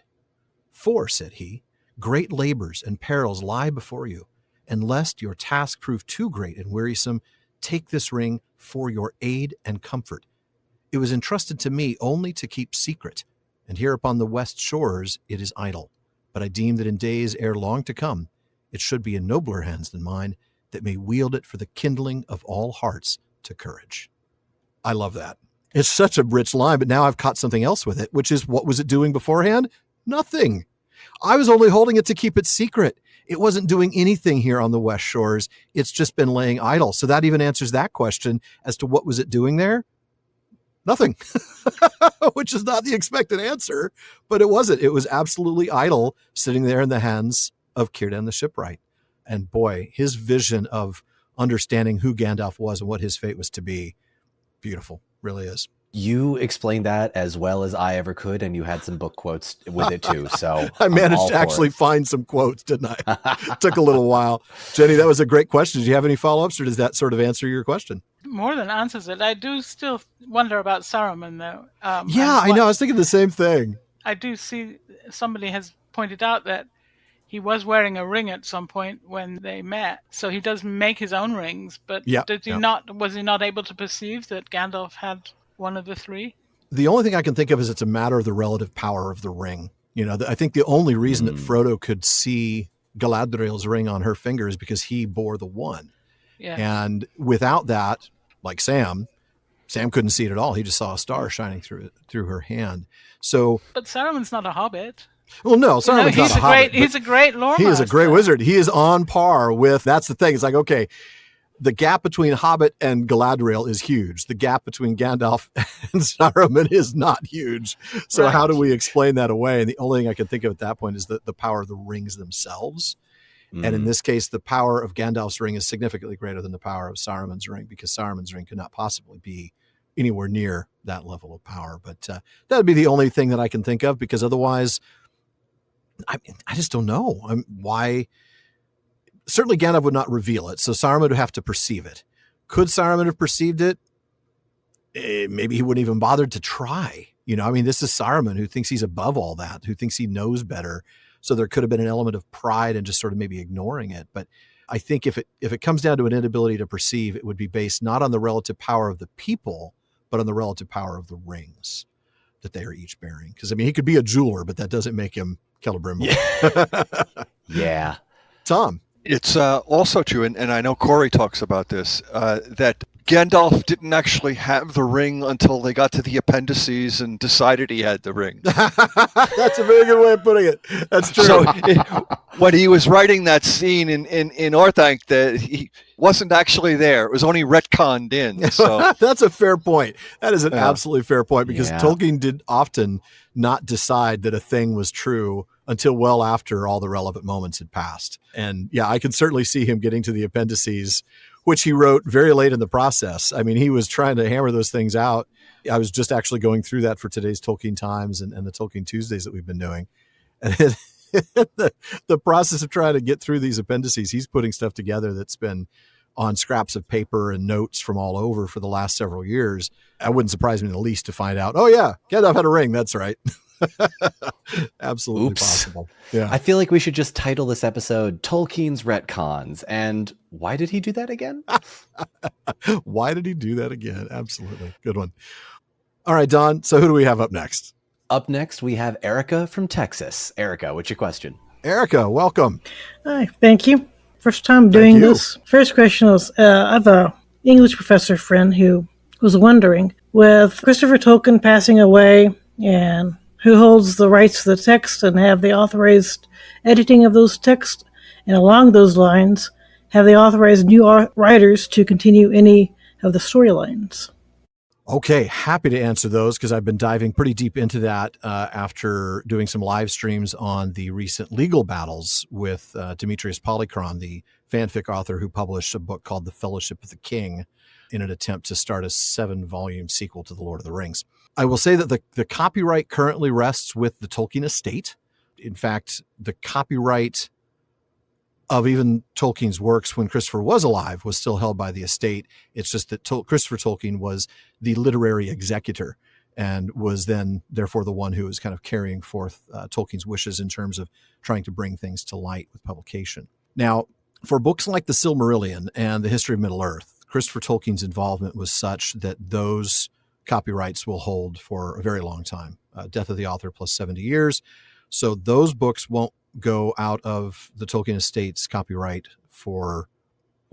For, said he, great labors and perils lie before you, and lest your task prove too great and wearisome, take this ring for your aid and comfort. It was entrusted to me only to keep secret, and here upon the west shores it is idle. But I deem that in days ere long to come, it should be in nobler hands than mine, that may wield it for the kindling of all hearts to courage. I love that. It's such a rich line, but now I've caught something else with it, which is, what was it doing beforehand? Nothing. I was only holding it to keep it secret. It wasn't doing anything here on the West Shores. It's just been laying idle. So that even answers that question as to what was it doing there? Nothing, which is not the expected answer, but it wasn't. It was absolutely idle, sitting there in the hands of Círdan the Shipwright. And boy, his vision of understanding who Gandalf was and what his fate was to be, beautiful, really is. You explained that as well as I ever could, and you had some book quotes with it too. So I managed to actually find some quotes, didn't I? Took a little while. Jenny, that was a great question. Do you have any follow-ups, or does that sort of answer your question? More than answers it. I do still wonder about Saruman, though. Yeah, I know. I was thinking the same thing. I do see somebody has pointed out that he was wearing a ring at some point when they met. So he does make his own rings, but was he not able to perceive that Gandalf had one of the three? The only thing I can think of is it's a matter of the relative power of the ring. You know, I think the only reason that Frodo could see Galadriel's ring on her finger is because he bore the one. Yeah. And without that, like Sam couldn't see it at all. He just saw a star shining through her hand. So, but Saruman's not a hobbit. Well, no, Saruman's not a hobbit. He's a great lore He is master. a great wizard. He is on par with, that's the thing. It's like, okay, the gap between Hobbit and Galadriel is huge. The gap between Gandalf and Saruman is not huge. So how do we explain that away? And the only thing I can think of at that point is the power of the rings themselves. And in this case, the power of Gandalf's ring is significantly greater than the power of Saruman's ring, because Saruman's ring could not possibly be anywhere near that level of power. But that would be the only thing that I can think of, because otherwise, I just don't know why. Certainly Gandalf would not reveal it, so Saruman would have to perceive it. Could Saruman have perceived it? Maybe he wouldn't even bothered to try. This is Saruman, who thinks he's above all that, who thinks he knows better. So there could have been an element of pride and just sort of maybe ignoring it. But I think if it comes down to an inability to perceive, it would be based not on the relative power of the people, but on the relative power of the rings that they are each bearing. Because, he could be a jeweler, but that doesn't make him Celebrimbor. Yeah. Tom. It's also true, and I know Corey talks about this, that Gandalf didn't actually have the ring until they got to the appendices and decided he had the ring. That's a very good way of putting it. That's true. So when he was writing that scene in Orthanc, that he wasn't actually there. It was only retconned in. So that's a fair point. That is an absolutely fair point, because Tolkien did often not decide that a thing was true until well after all the relevant moments had passed. And I can certainly see him getting to the appendices, which he wrote very late in the process. He was trying to hammer those things out. I was just actually going through that for today's Tolkien Times and the Tolkien Tuesdays that we've been doing. And the process of trying to get through these appendices, he's putting stuff together that's been on scraps of paper and notes from all over for the last several years. It wouldn't surprise me in the least to find out, Gandalf had a ring. That's right. Absolutely possible. Yeah. I feel like we should just title this episode Tolkien's Retcons. And why did he do that again? Why did he do that again? Absolutely. Good one. All right, Don. So who do we have up next? Up next, we have Erica from Texas. Erica, what's your question? Erica, welcome. Hi, thank you. First time doing this. First question was, I have a English professor friend who was wondering, with Christopher Tolkien passing away, and who holds the rights to the text and have the authorized editing of those texts, and along those lines, have they authorized new writers to continue any of the storylines? Okay, happy to answer those, because I've been diving pretty deep into that after doing some live streams on the recent legal battles with Demetrius Polychron, the fanfic author who published a book called The Fellowship of the King in an attempt to start a 7-volume sequel to The Lord of the Rings. I will say that the copyright currently rests with the Tolkien estate. In fact, the copyright of even Tolkien's works when Christopher was alive was still held by the estate. It's just that Christopher Tolkien was the literary executor and was then therefore the one who was kind of carrying forth Tolkien's wishes in terms of trying to bring things to light with publication. Now, for books like the Silmarillion and the History of Middle-earth, Christopher Tolkien's involvement was such that those copyrights will hold for a very long time. Death of the author plus 70 years. So those books won't go out of the Tolkien estate's copyright for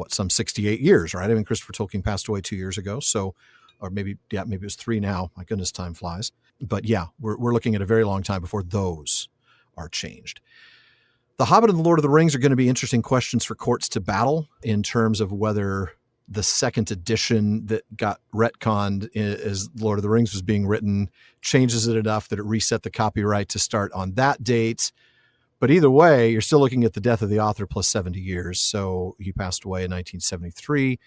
some 68 years, right? Christopher Tolkien passed away 2 years ago. So, or maybe it was 3 now. My goodness, time flies. But we're looking at a very long time before those are changed. The Hobbit and the Lord of the Rings are going to be interesting questions for courts to battle in terms of whether the second edition that got retconned as Lord of the Rings was being written changes it enough that it reset the copyright to start on that date. But either way, you're still looking at the death of the author plus 70 years. So he passed away in 1973.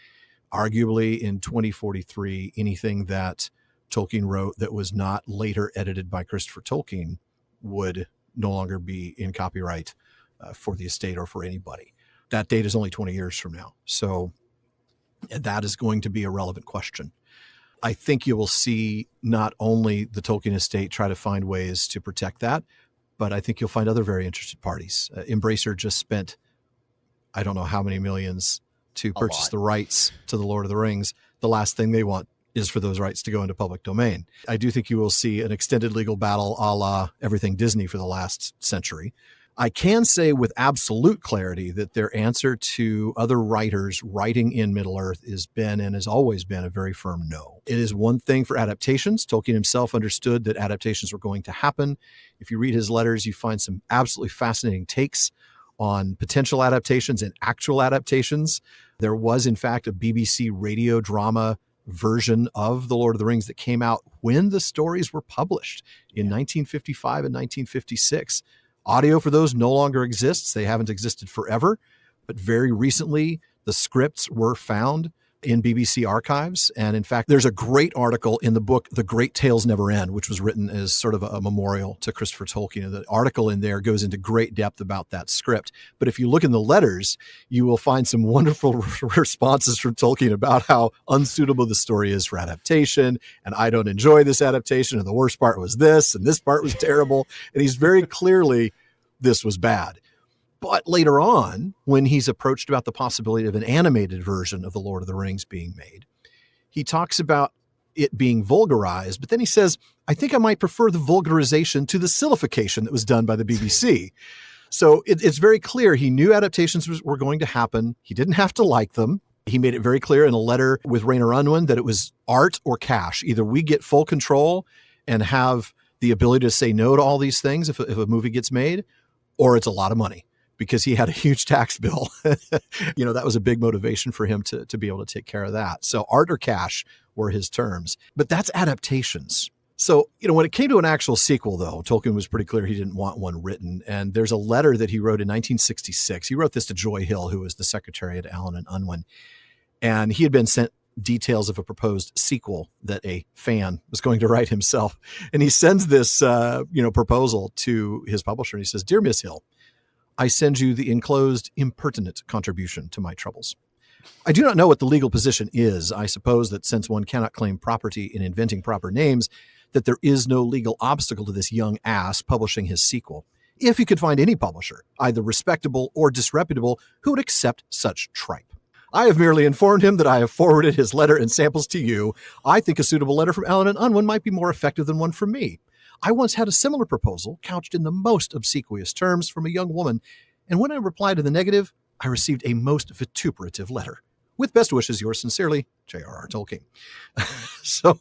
Arguably in 2043, anything that Tolkien wrote that was not later edited by Christopher Tolkien would no longer be in copyright for the estate or for anybody. That date is only 20 years from now. So that is going to be a relevant question. I think you will see not only the Tolkien estate try to find ways to protect that, but I think you'll find other very interested parties. Embracer just spent, I don't know how many millions to purchase the rights to the Lord of the Rings. The last thing they want is for those rights to go into public domain. I do think you will see an extended legal battle a la everything Disney for the last century. I can say with absolute clarity that their answer to other writers writing in Middle-earth has been and has always been a very firm no. It is one thing for adaptations. Tolkien himself understood that adaptations were going to happen. If you read his letters, you find some absolutely fascinating takes on potential adaptations and actual adaptations. There was, in fact, a BBC radio drama version of The Lord of the Rings that came out when the stories were published in 1955 and 1956. Audio for those no longer exists. They haven't existed forever, but very recently the scripts were found in BBC archives. And in fact, there's a great article in the book, The Great Tales Never End, which was written as sort of a memorial to Christopher Tolkien. The article in there goes into great depth about that script. But if you look in the letters, you will find some wonderful responses from Tolkien about how unsuitable the story is for adaptation. And I don't enjoy this adaptation. And the worst part was this, and this part was terrible. And he's very clearly, this was bad. But later on, when he's approached about the possibility of an animated version of The Lord of the Rings being made, he talks about it being vulgarized, but then he says, I think I might prefer the vulgarization to the sillification that was done by the BBC. So it's very clear he knew adaptations were going to happen. He didn't have to like them. He made it very clear in a letter with Rayner Unwin that it was art or cash. Either we get full control and have the ability to say no to all these things if a movie gets made, or it's a lot of money. Because he had a huge tax bill. That was a big motivation for him to be able to take care of that. So art or cash were his terms. But that's adaptations. So, when it came to an actual sequel, though, Tolkien was pretty clear he didn't want one written. And there's a letter that he wrote in 1966. He wrote this to Joy Hill, who was the secretary at Allen and Unwin. And he had been sent details of a proposed sequel that a fan was going to write himself. And he sends this, proposal to his publisher. And he says, Dear Miss Hill, I send you the enclosed impertinent contribution to my troubles. I do not know what the legal position is. I suppose that since one cannot claim property in inventing proper names, that there is no legal obstacle to this young ass publishing his sequel. If you could find any publisher, either respectable or disreputable, who would accept such tripe. I have merely informed him that I have forwarded his letter and samples to you. I think a suitable letter from Allen and Unwin might be more effective than one from me. I once had a similar proposal couched in the most obsequious terms from a young woman, and when I replied in the negative, I received a most vituperative letter. With best wishes, yours sincerely, J.R.R. Tolkien. So,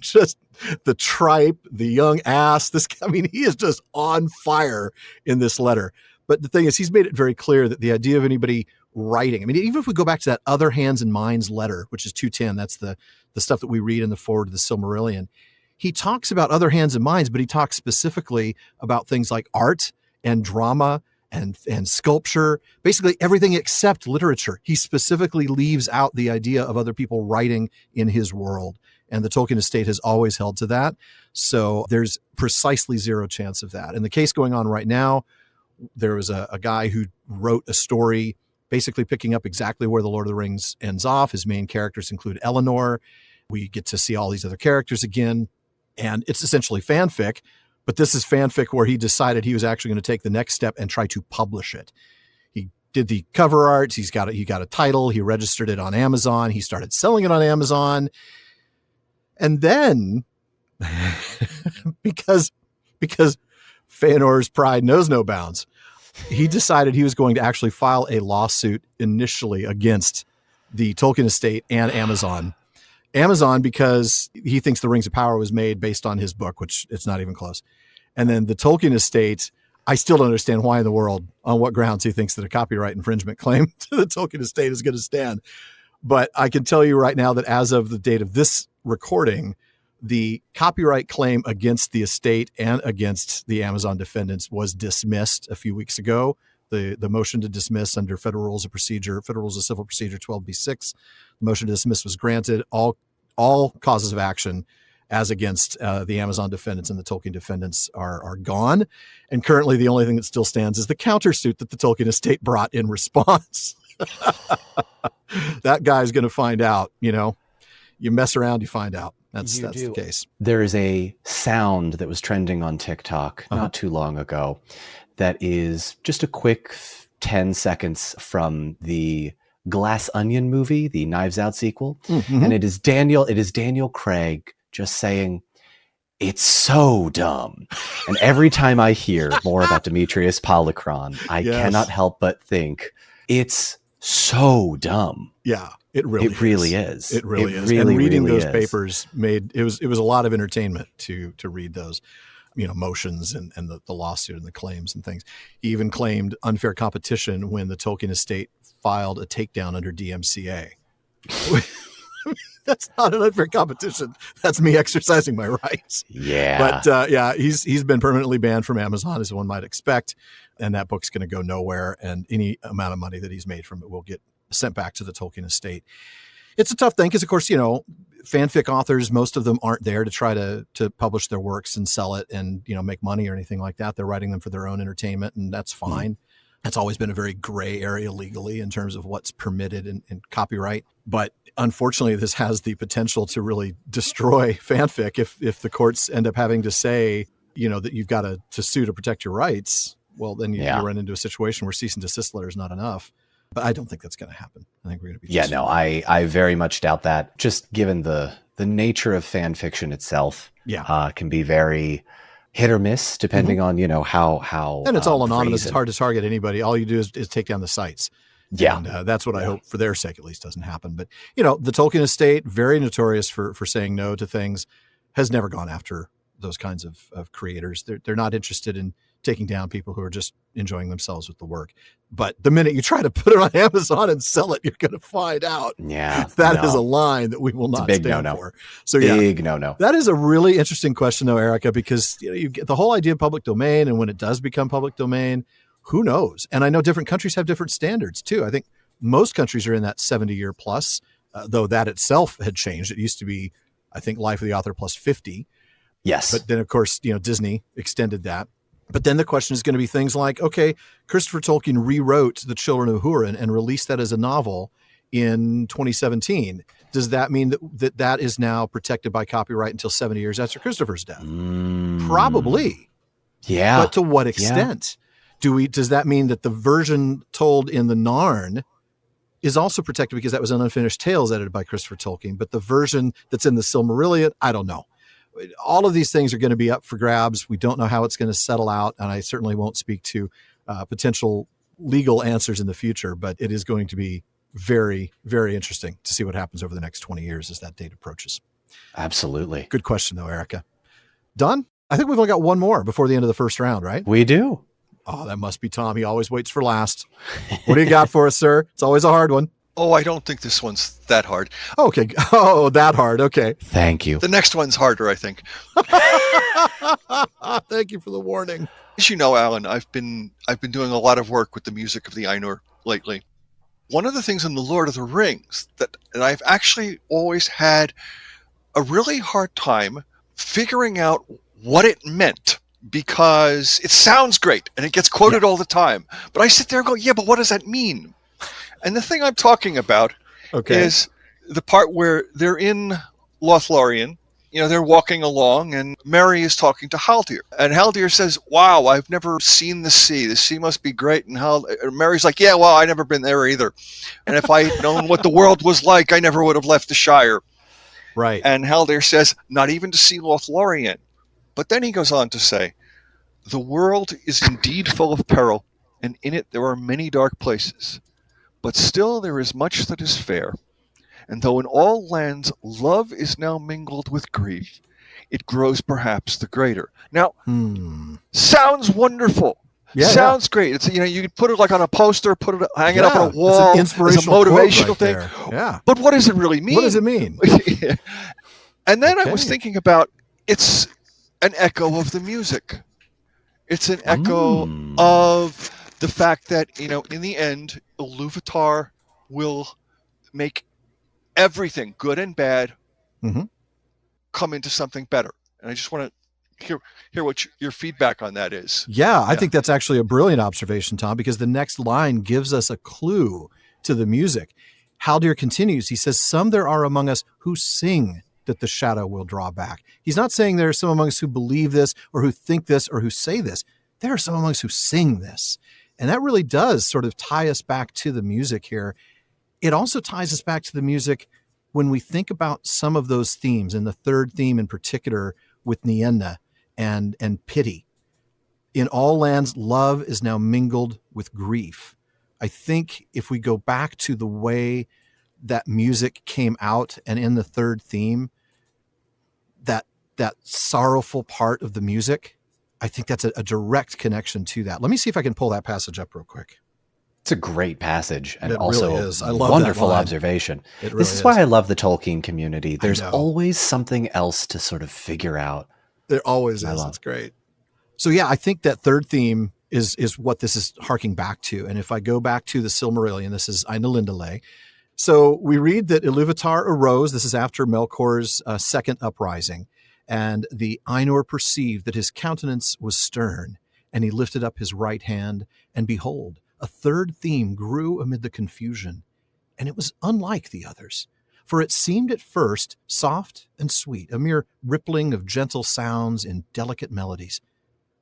just the tripe, the young ass, he is just on fire in this letter. But the thing is, he's made it very clear that the idea of anybody writing, even if we go back to that Other Hands and Minds letter, which is 210, that's the stuff that we read in the foreword to the Silmarillion. He talks about other hands and minds, but he talks specifically about things like art and drama and sculpture, basically everything except literature. He specifically leaves out the idea of other people writing in his world. And the Tolkien estate has always held to that. So there's precisely zero chance of that. In the case going on right now, there was a guy who wrote a story basically picking up exactly where The Lord of the Rings ends off. His main characters include Eleanor. We get to see all these other characters again. And it's essentially fanfic, but this is fanfic where he decided he was actually going to take the next step and try to publish it. He did the cover art. He got a title. He registered it on Amazon. He started selling it on Amazon. And then because Fëanor's pride knows no bounds, he decided he was going to actually file a lawsuit initially against the Tolkien estate and Amazon because he thinks the Rings of Power was made based on his book, which it's not even close. And then the Tolkien estate, I still don't understand why in the world, on what grounds he thinks that a copyright infringement claim to the Tolkien estate is going to stand. But I can tell you right now that as of the date of this recording, the copyright claim against the estate and against the Amazon defendants was dismissed a few weeks ago. The motion to dismiss under Federal Rules of Civil Procedure 12b-6, the motion to dismiss was granted. All causes of action as against the Amazon defendants and the Tolkien defendants are gone. And currently the only thing that still stands is the countersuit that the Tolkien estate brought in response. That guy's going to find out, you mess around, you find out. That's the case. There is a sound that was trending on TikTok not too long ago that is just a quick 10 seconds from the Glass Onion movie, the Knives Out sequel. Mm-hmm. And it is Daniel Craig just saying, "It's so dumb." And every time I hear more about Demetrius Polychron, I cannot help but think it's so dumb. Yeah, it really is. It really is. And reading those papers it was a lot of entertainment to read those, motions and the lawsuit and the claims and things. He even claimed unfair competition when the Tolkien estate filed a takedown under DMCA. That's not an unfair competition. That's me exercising my rights. Yeah. But he's been permanently banned from Amazon, as one might expect. And that book's going to go nowhere. And any amount of money that he's made from it will get sent back to the Tolkien estate. It's a tough thing because, of course, fanfic authors, most of them aren't there to try to publish their works and sell it and, make money or anything like that. They're writing them for their own entertainment, and that's fine. That's always been a very gray area legally in terms of what's permitted in copyright. But unfortunately, this has the potential to really destroy fanfic if the courts end up having to say, that you've got to sue to protect your rights. Well, then you run into a situation where cease and desist letter is not enough. But I don't think that's going to happen. I think we're going to be I very much doubt that. Just given the nature of fan fiction itself, can be very hit or miss depending on how. And it's all anonymous. It's hard to target anybody. All you do is take down the sites. Yeah, and that's what I hope for their sake at least doesn't happen. But the Tolkien estate, very notorious for saying no to things, has never gone after those kinds of creators. They're not interested in taking down people who are just enjoying themselves with the work. But the minute you try to put it on Amazon and sell it, you're going to find out. Yeah, that is a line that we will not stand for. So big no. That is a really interesting question, though, Erica, because you get the whole idea of public domain, and when it does become public domain, who knows? And I know different countries have different standards too. I think most countries are in that 70-year plus, though that itself had changed. It used to be, I think, life of the author plus 50. Yes. But then, of course, Disney extended that. But then the question is going to be things like, okay, Christopher Tolkien rewrote The Children of Húrin and released that as a novel in 2017. Does that mean that is now protected by copyright until 70 years after Christopher's death? Probably. Yeah. But to what extent? Does that mean that the version told in the Narn is also protected because that was an unfinished tales edited by Christopher Tolkien, but the version that's in the Silmarillion, I don't know. All of these things are going to be up for grabs. We don't know how it's going to settle out, and I certainly won't speak to potential legal answers in the future, but it is going to be very, very interesting to see what happens over the next 20 years as that date approaches. Absolutely. Good question, though, Erica. Don, I think we've only got one more before the end of the first round, right? We do. Oh, that must be Tom. He always waits for last. What do you got for us, sir? It's always a hard one. Oh, I don't think this one's that hard. Okay. Oh, that hard. Okay. Thank you. The next one's harder, I think. Thank you for the warning. As you know, Alan, I've been doing a lot of work with the music of the Ainur lately. One of the things in The Lord of the Rings that I've actually always had a really hard time figuring out what it meant, because it sounds great and it gets quoted all the time. But I sit there and go, yeah, but what does that mean? And the thing I'm talking about is the part where they're in Lothlorien. They're walking along, and Merry is talking to Haldir. And Haldir says, wow, I've never seen the sea. The sea must be great. And Merry's like, yeah, well, I've never been there either. And if I had known what the world was like, I never would have left the Shire. Right. And Haldir says, not even to see Lothlorien. But then he goes on to say, the world is indeed full of peril, and in it there are many dark places. But still there is much that is fair. And though in all lands love is now mingled with grief, it grows perhaps the greater. Now, sounds wonderful. Yeah, sounds great. It's you could put it like on a poster, hang it up on a wall. It's an inspirational as a motivational thing. There. Yeah. But what does it really mean? What does it mean? And then I was thinking about, it's an echo of the music. It's an echo of the fact that, in the end, Ilúvatar will make everything, good and bad, come into something better. And I just want to hear what your feedback on that is. Yeah, I think that's actually a brilliant observation, Tom, because the next line gives us a clue to the music. Haldir continues. He says, some there are among us who sing that the shadow will draw back. He's not saying there are some among us who believe this or who think this or who say this. There are some among us who sing this. And that really does sort of tie us back to the music here. It also ties us back to the music when we think about some of those themes, and the third theme in particular with Nienna and pity. In all lands, love is now mingled with grief. I think if we go back to the way that music came out, and in the third theme, that sorrowful part of the music, I think that's a direct connection to that. Let me see if I can pull that passage up real quick. It's a great passage, and it also really is. I love wonderful that line. Observation. It really this is why I love the Tolkien community. There's always something else to sort of figure out. There always is. It's great. So yeah, I think that third theme is what this is harking back to. And if I go back to the Silmarillion, this is Ainulindale. So we read that Iluvatar arose. This is after Melkor's second uprising. And the Ainur perceived that his countenance was stern, and he lifted up his right hand, and behold, a third theme grew amid the confusion, and it was unlike the others. For it seemed at first soft and sweet, a mere rippling of gentle sounds in delicate melodies.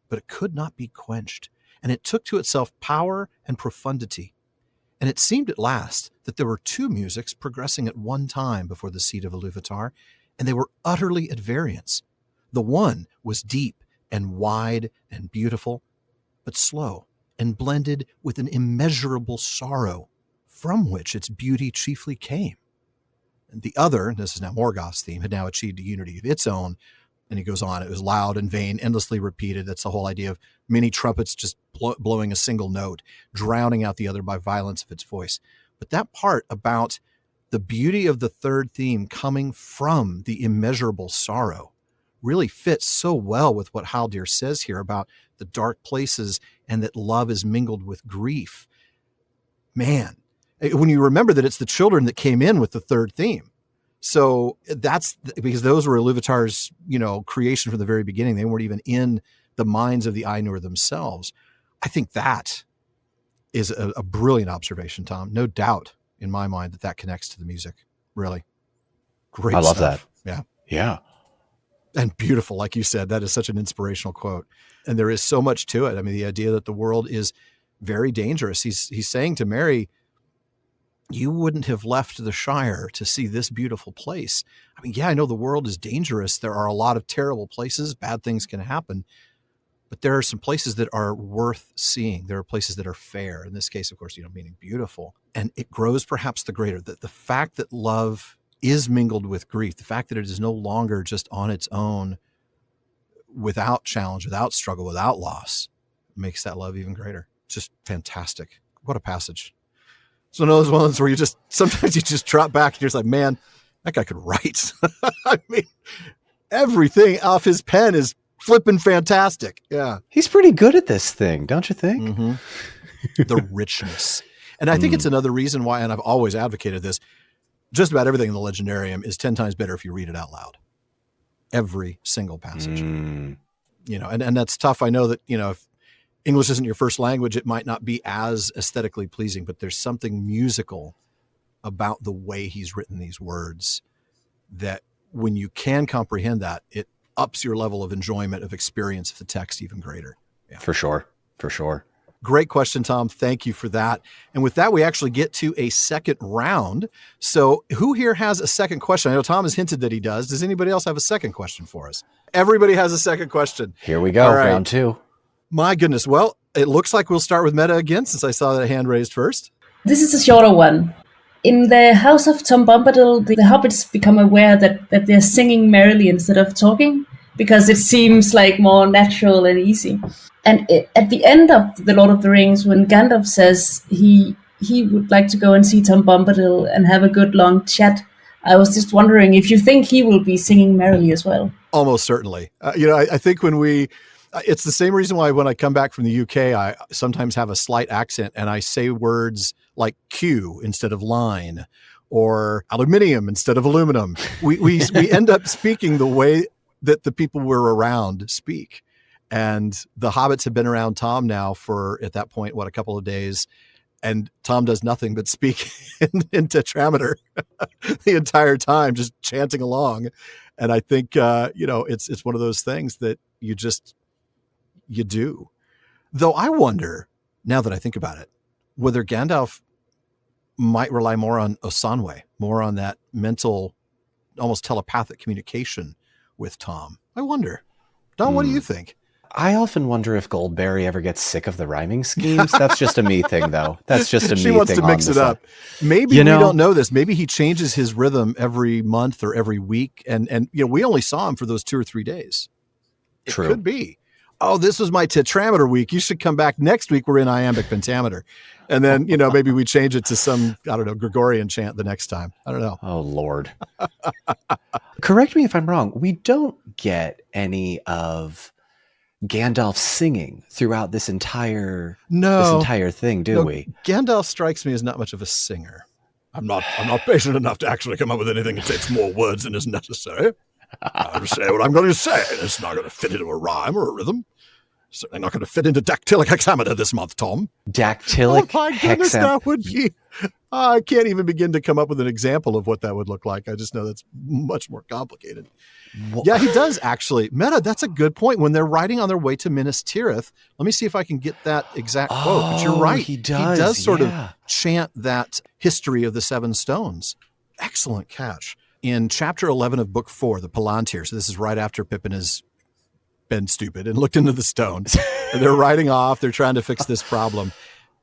But it could not be quenched, and it took to itself power and profundity. And it seemed at last that there were two musics progressing at one time before the seat of Iluvatar, and they were utterly at variance. The one was deep and wide and beautiful, but slow and blended with an immeasurable sorrow, from which its beauty chiefly came. And the other, this is now Morgoth's theme, had now achieved a unity of its own. And he goes on, it was loud and vain, endlessly repeated. That's the whole idea of many trumpets just blowing a single note, drowning out the other by violence of its voice. But that part about the beauty of the third theme coming from the immeasurable sorrow really fits so well with what Haldir says here about the dark places and that love is mingled with grief. Man, when you remember that it's the children that came in with the third theme. So that's because those were Iluvatar's, creation from the very beginning. They weren't even in the minds of the Ainur themselves. I think that is a brilliant observation, Tom. No doubt in my mind that connects to the music. Really great. I love stuff. that. Yeah. Yeah. And beautiful. Like you said, that is such an inspirational quote. And there is so much to it. I mean, the idea that the world is very dangerous. He's saying to Merry, you wouldn't have left the Shire to see this beautiful place. I mean, yeah, I know the world is dangerous. There are a lot of terrible places. Bad things can happen. But there are some places that are worth seeing. There are places that are fair. In this case, of course, meaning beautiful. And it grows perhaps the greater. That the fact that love is mingled with grief, the fact that it is no longer just on its own, without challenge, without struggle, without loss, makes that love even greater. Just fantastic. What a passage. So those ones where sometimes you just drop back and you're just like, man, that guy could write. I mean, everything off his pen is flipping fantastic. Yeah. He's pretty good at this thing, don't you think? Mm-hmm. The richness. And I think it's another reason why, and I've always advocated this, just about everything in the Legendarium is 10 times better if you read it out loud. Every single passage. And that's tough. I know that, if English isn't your first language, it might not be as aesthetically pleasing, but there's something musical about the way he's written these words that when you can comprehend that, it ups your level of enjoyment of experience of the text even greater. Yeah. For sure. Great question, Tom. Thank you for that. And with that, we actually get to a second round. So who here has a second question? I know Tom has hinted that he does. Does anybody else have a second question for us? Everybody has a second question. Here we go. All right. Round two. My goodness. Well, it looks like we'll start with Meta again, since I saw that hand raised first. This is a shorter one. In the House of Tom Bombadil, the hobbits become aware that they're singing merrily instead of talking, because it seems like more natural and easy. And at the end of The Lord of the Rings, when Gandalf says he would like to go and see Tom Bombadil and have a good long chat, I was just wondering if you think he will be singing merrily as well. Almost certainly. I think it's the same reason why when I come back from the UK, I sometimes have a slight accent and I say words like Q instead of line, or aluminium instead of aluminum. We end up speaking the way that the people we're around speak. And the hobbits have been around Tom now for, at that point, a couple of days. And Tom does nothing but speak in tetrameter the entire time, just chanting along. And I think, it's one of those things that you do. Though I wonder, now that I think about it, whether Gandalf might rely more on Osanwe, more on that mental, almost telepathic communication with Tom. I wonder. Don, what do you think? I often wonder if Goldberry ever gets sick of the rhyming schemes. That's just a me thing, though. That's just a me thing. She wants to mix it up. Maybe we don't know this. Maybe he changes his rhythm every month or every week. And we only saw him for those 2 or 3 days. It True. Could be. Oh, this was my tetrameter week. You should come back next week. We're in iambic pentameter. And then, maybe we change it to some, Gregorian chant the next time. I don't know. Oh, Lord. Correct me if I'm wrong. We don't get any of Gandalf singing throughout this entire thing, do we? Gandalf strikes me as not much of a singer. I'm not patient enough to actually come up with anything that takes more words than is necessary. I'll say what I'm going to say. It's not going to fit into a rhyme or a rhythm. Certainly not going to fit into dactylic hexameter this month, Tom. Dactylic my goodness, that would be... I can't even begin to come up with an example of what that would look like. I just know that's much more complicated. Yeah, he does actually. Meta, that's a good point. When they're riding on their way to Minas Tirith, let me see if I can get that exact quote. But you're right. He does. He does sort of chant that history of the Seven Stones. Excellent catch. In chapter 11 of book 4, the Palantir, so this is right after Pippin has been stupid and looked into the stones. And they're riding off. They're trying to fix this problem.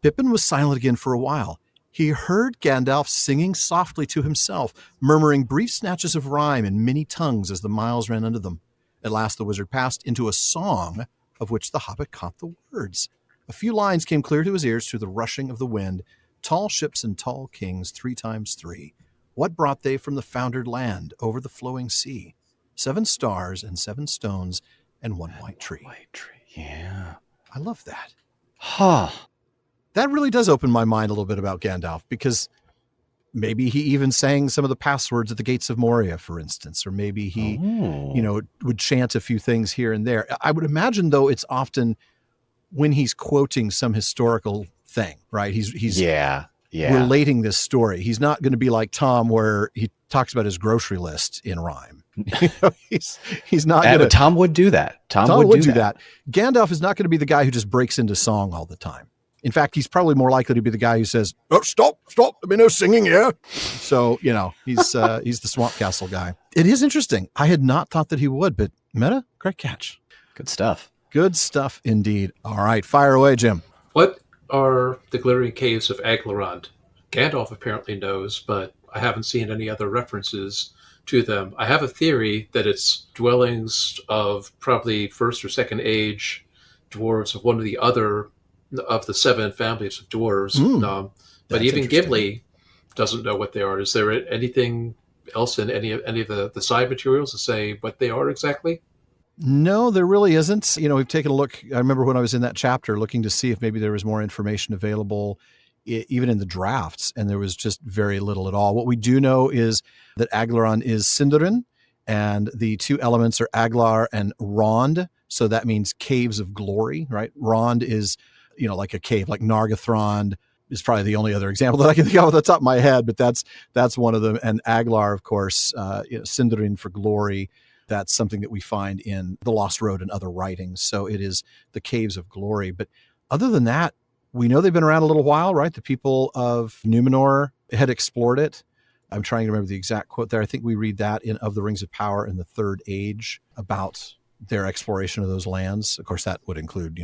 Pippin was silent again for a while. He heard Gandalf singing softly to himself, murmuring brief snatches of rhyme in many tongues as the miles ran under them. At last the wizard passed into a song of which the hobbit caught the words. A few lines came clear to his ears through the rushing of the wind. Tall ships and tall kings, 3 times 3. What brought they from the foundered land over the flowing sea? 7 stars and 7 stones and 1 white tree. White tree, yeah. I love that. Huh. That really does open my mind a little bit about Gandalf, because maybe he even sang some of the passwords at the gates of Moria, for instance, or maybe he, would chant a few things here and there. I would imagine, though, it's often when he's quoting some historical thing, right? He's relating this story. He's not going to be like Tom, where he talks about his grocery list in rhyme. He's not going to. Tom would do that. Tom would do that. Gandalf is not going to be the guy who just breaks into song all the time. In fact, he's probably more likely to be the guy who says, "Oh, stop, there'll be no singing here." So, he's the Swamp Castle guy. It is interesting. I had not thought that he would, but Meta, great catch. Good stuff. Good stuff indeed. All right, fire away, Jim. What are the glittering caves of Aglarond? Gandalf apparently knows, but I haven't seen any other references to them. I have a theory that it's dwellings of probably first or second age dwarves of one of the other of the 7 families of dwarves. But even Gimli doesn't know what they are. Is there anything else in any of the side materials to say what they are exactly? No, there really isn't. We've taken a look. I remember when I was in that chapter looking to see if maybe there was more information available, even in the drafts, and there was just very little at all. What we do know is that Aglarond is Sindarin, and the 2 elements are Aglar and Rond. So that means caves of glory, right? Rond is, like a cave, like Nargothrond is probably the only other example that I can think of off the top of my head, but that's one of them. And Aglar, of course, Sindarin for glory. That's something that we find in The Lost Road and other writings. So it is the caves of glory. But other than that, we know they've been around a little while, right? The people of Numenor had explored it. I'm trying to remember the exact quote there. I think we read that in Of the Rings of Power in the Third Age about their exploration of those lands. Of course, that would include,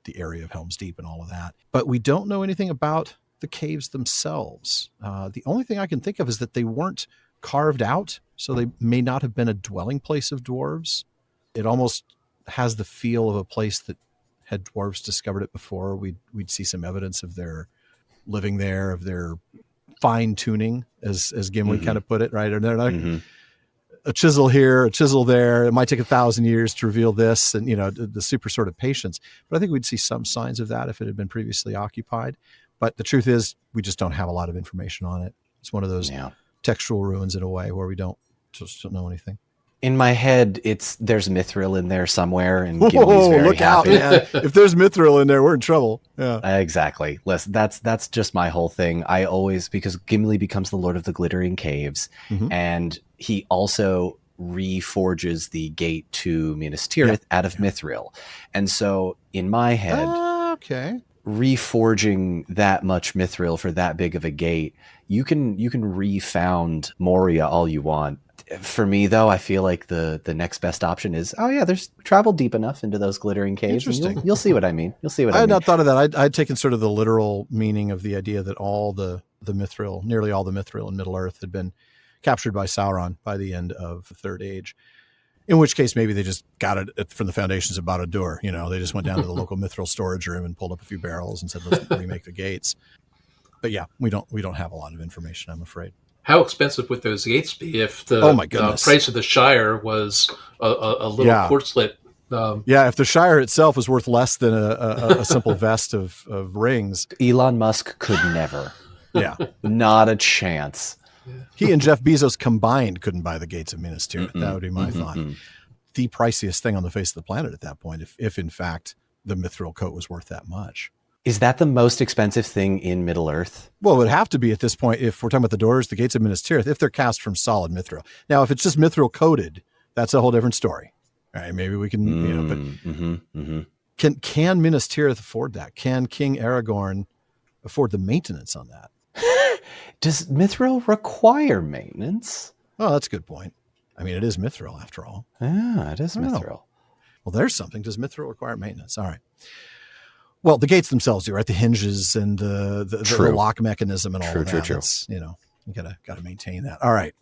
the area of Helm's Deep and all of that. But we don't know anything about the caves themselves. The only thing I can think of is that they weren't carved out, so they may not have been a dwelling place of dwarves. It almost has the feel of a place that had dwarves discovered it before. We'd see some evidence of their living there, of their fine tuning, as Gimli kind of put it, right? And they're not a chisel here, a chisel there. It might take 1,000 years to reveal this, and the super sort of patience. But I think we'd see some signs of that if it had been previously occupied. But the truth is, we just don't have a lot of information on it. It's one of those textual ruins in a way where we don't know anything. In my head, there's mithril in there somewhere, and Gimli's very look happy. Out, man. If there's mithril in there, we're in trouble. Yeah, exactly. Listen, that's just my whole thing. I always, because Gimli becomes the Lord of the Glittering Caves, and he also reforges the gate to Minas Tirith out of mithril, and so in my head, reforging that much mithril for that big of a gate, you can refound Moria all you want. For me, though, I feel like the next best option is, there's travel deep enough into those glittering caves. Interesting. You'll see what I mean. I had not thought of that. I'd taken sort of the literal meaning of the idea that all the mithril, nearly all the mithril in Middle-earth had been captured by Sauron by the end of the Third Age. In which case, maybe they just got it from the foundations of Barad-dûr. They just went down to the local mithril storage room and pulled up a few barrels and said, let's remake the gates. But yeah, we don't have a lot of information, I'm afraid. How expensive would those gates be if the price of the Shire was a little quartzlet? If the Shire itself was worth less than a simple vest of rings. Elon Musk could never. Yeah. Not a chance. He and Jeff Bezos combined couldn't buy the gates of Minas Tirith. That would be my thought. The priciest thing on the face of the planet at that point, if in fact the mithril coat was worth that much. Is that the most expensive thing in Middle-earth? Well, it would have to be at this point, if we're talking about the doors, the gates of Minas Tirith, if they're cast from solid mithril. Now, if it's just mithril coated, that's a whole different story. All right, maybe we can, but can Minas Tirith afford that? Can King Aragorn afford the maintenance on that? Does mithril require maintenance? Oh, that's a good point. I mean, it is mithril after all. Yeah, it is mithril. Well, there's something. Does mithril require maintenance? All right. Well, the gates themselves do, right? The hinges and the lock mechanism and all of that. True. You know, you gotta maintain that. All right.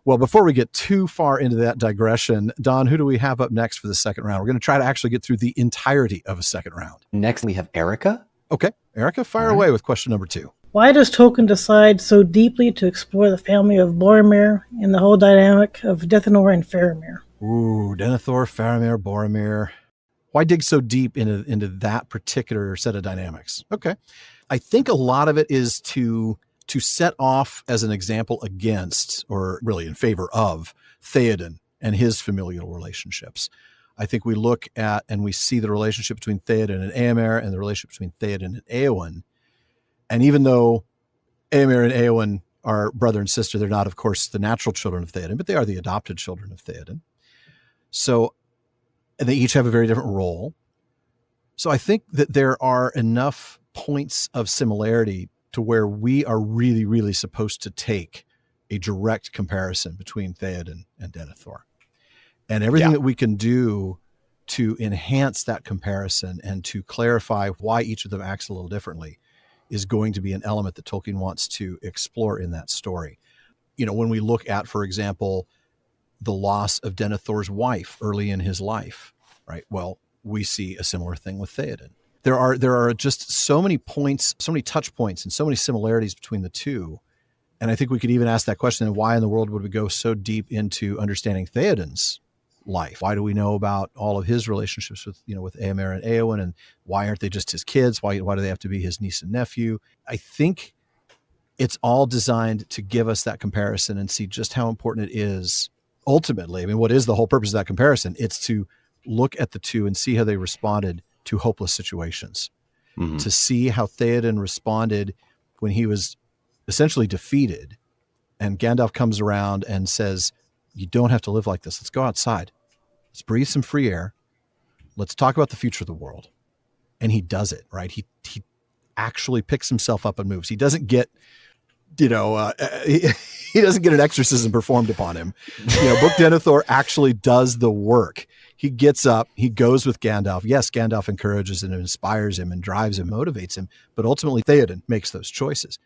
Well, before we get too far into that digression, Don, who do we have up next for the second round? We're going to try to actually get through the entirety of a second round. Next, we have Erica. Okay. Erica, fire away with question number 2. Why does Tolkien decide so deeply to explore the family of Boromir and the whole dynamic of Denethor and Faramir? Ooh, Denethor, Faramir, Boromir. Why dig so deep into that particular set of dynamics? Okay. I think a lot of it is to set off as an example against, or really in favor of, Theoden and his familial relationships. I think we look at and we see the relationship between Theoden and Éomer and the relationship between Theoden and Éowyn. And even though Éomer and Éowyn are brother and sister, they're not, of course, the natural children of Theoden, but they are the adopted children of Theoden. So, and they each have a very different role. So I think that there are enough points of similarity to where we are really, really supposed to take a direct comparison between Theoden and Denethor. And everything that we can do to enhance that comparison and to clarify why each of them acts a little differently is going to be an element that Tolkien wants to explore in that story. You know, when we look at, for example, the loss of Denethor's wife early in his life, right? Well, we see a similar thing with Theoden. There are just so many points, so many touch points, and so many similarities between the two. And I think we could even ask that question, why in the world would we go so deep into understanding Theoden's life? Why do we know about all of his relationships with Éomer and Éowyn, and why aren't they just his kids? Why do they have to be his niece and nephew? I think it's all designed to give us that comparison and see just how important it is ultimately. I mean, what is the whole purpose of that comparison? It's to look at the two and see how they responded to hopeless situations, to see how Theoden responded when he was essentially defeated, and Gandalf comes around and says, you don't have to live like this. Let's go outside. Let's breathe some free air. Let's talk about the future of the world. And he does it, right? He actually picks himself up and moves. He doesn't get, he doesn't get an exorcism performed upon him. Book Denethor actually does the work. He gets up, he goes with Gandalf. Yes, Gandalf encourages and inspires him and drives him, motivates him, but ultimately Theoden makes those choices.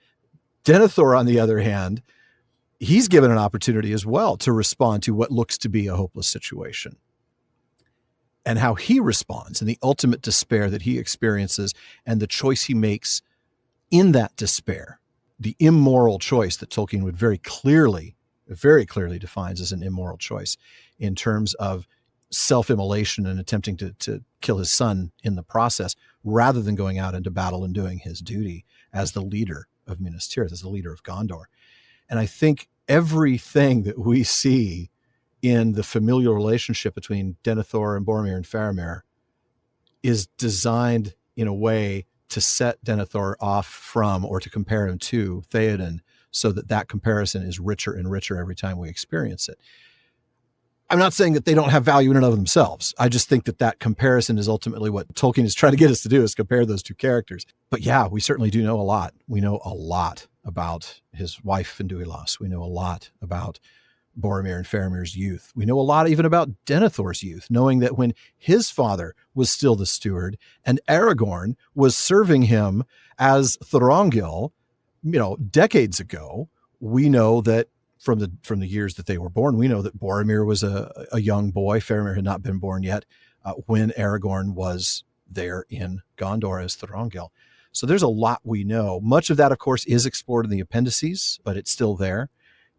Denethor, on the other hand, he's given an opportunity as well to respond to what looks to be a hopeless situation. And how he responds and the ultimate despair that he experiences and the choice he makes in that despair, the immoral choice that Tolkien would very clearly defines as an immoral choice in terms of self-immolation and attempting to kill his son in the process, rather than going out into battle and doing his duty as the leader of Minas Tirith, as the leader of Gondor. And I think everything that we see in the familial relationship between Denethor and Boromir and Faramir is designed in a way to set Denethor off from, or to compare him to, Theoden, so that comparison is richer and richer every time we experience it. I'm not saying that they don't have value in and of themselves. I just think that comparison is ultimately what Tolkien is trying to get us to do, is compare those two characters. But yeah, we certainly do know a lot. We know a lot about his wife Finduilas. We know a lot about Boromir and Faramir's youth. We know a lot even about Denethor's youth, knowing that when his father was still the steward and Aragorn was serving him as Thorongil, decades ago, we know that from the years that they were born, we know that Boromir was a young boy. Faramir had not been born yet when Aragorn was there in Gondor as Thorongil. So there's a lot we know. Much of that, of course, is explored in the appendices, but it's still there.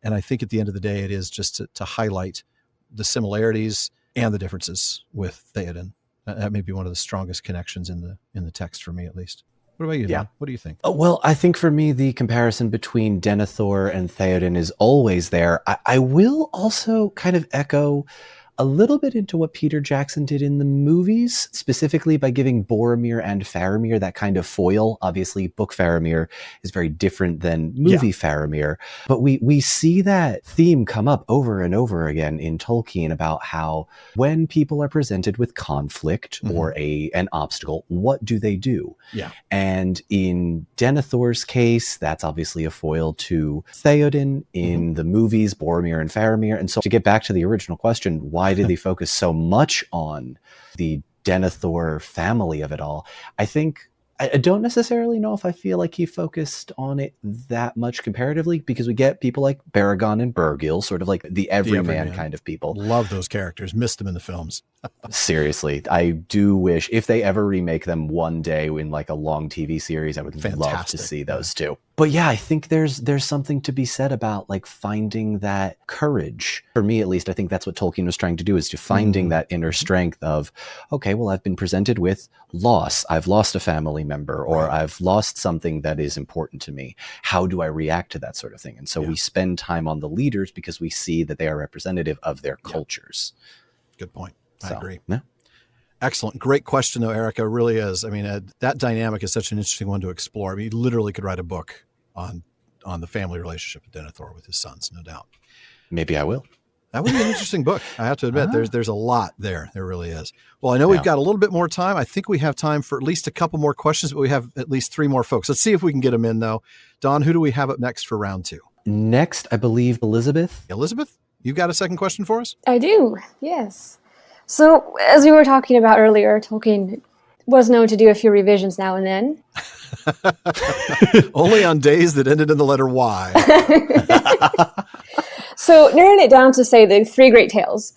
And I think at the end of the day, it is just to highlight the similarities and the differences with Theoden. That may be one of the strongest connections in the text for me, at least. What about you, Yeah. Don? What do you think? Oh, well, I think for me, the comparison between Denethor and Theoden is always there. I will also kind of echo a little bit into what Peter Jackson did in the movies, specifically by giving Boromir and Faramir that kind of foil. Obviously, book Faramir is very different than movie Faramir, but we see that theme come up over and over again in Tolkien about how when people are presented with conflict or an obstacle, what do they do? Yeah. And in Denethor's case, that's obviously a foil to Theoden. In the movies, Boromir and Faramir. And so to get back to the original question, why did they focus so much on the Denethor family of it all? I think I don't necessarily know if I feel like he focused on it that much comparatively, because we get people like Baragon and Bergil, sort of like the everyman kind of people. Love those characters. Missed them in the films. Seriously, I do wish if they ever remake them one day in like a long TV series, I would love to see those two. But yeah, I think there's something to be said about like finding that courage. For me, at least, I think that's what Tolkien was trying to do, is to finding that inner strength of, okay, well, I've been presented with loss. I've lost a family member, or I've lost something that is important to me. How do I react to that sort of thing? And so we spend time on the leaders because we see that they are representative of their cultures. Good point. I agree. Yeah. Excellent. Great question, though, Erica. It really is. I mean, that dynamic is such an interesting one to explore. I mean, you literally could write a book on the family relationship of Denethor with his sons, no doubt. Maybe I will. That would be an interesting book. I have to admit, there's a lot there. There really is. Well, I know we've got a little bit more time. I think we have time for at least a couple more questions, but we have at least 3 more folks. Let's see if we can get them in, though. Don, who do we have up next for round 2? Next, I believe Elizabeth. Elizabeth, you got a second question for us? I do, yes. So, as we were talking about earlier, Tolkien was known to do a few revisions now and then. Only on days that ended in the letter Y. So, narrowing it down to, say, the 3 great tales,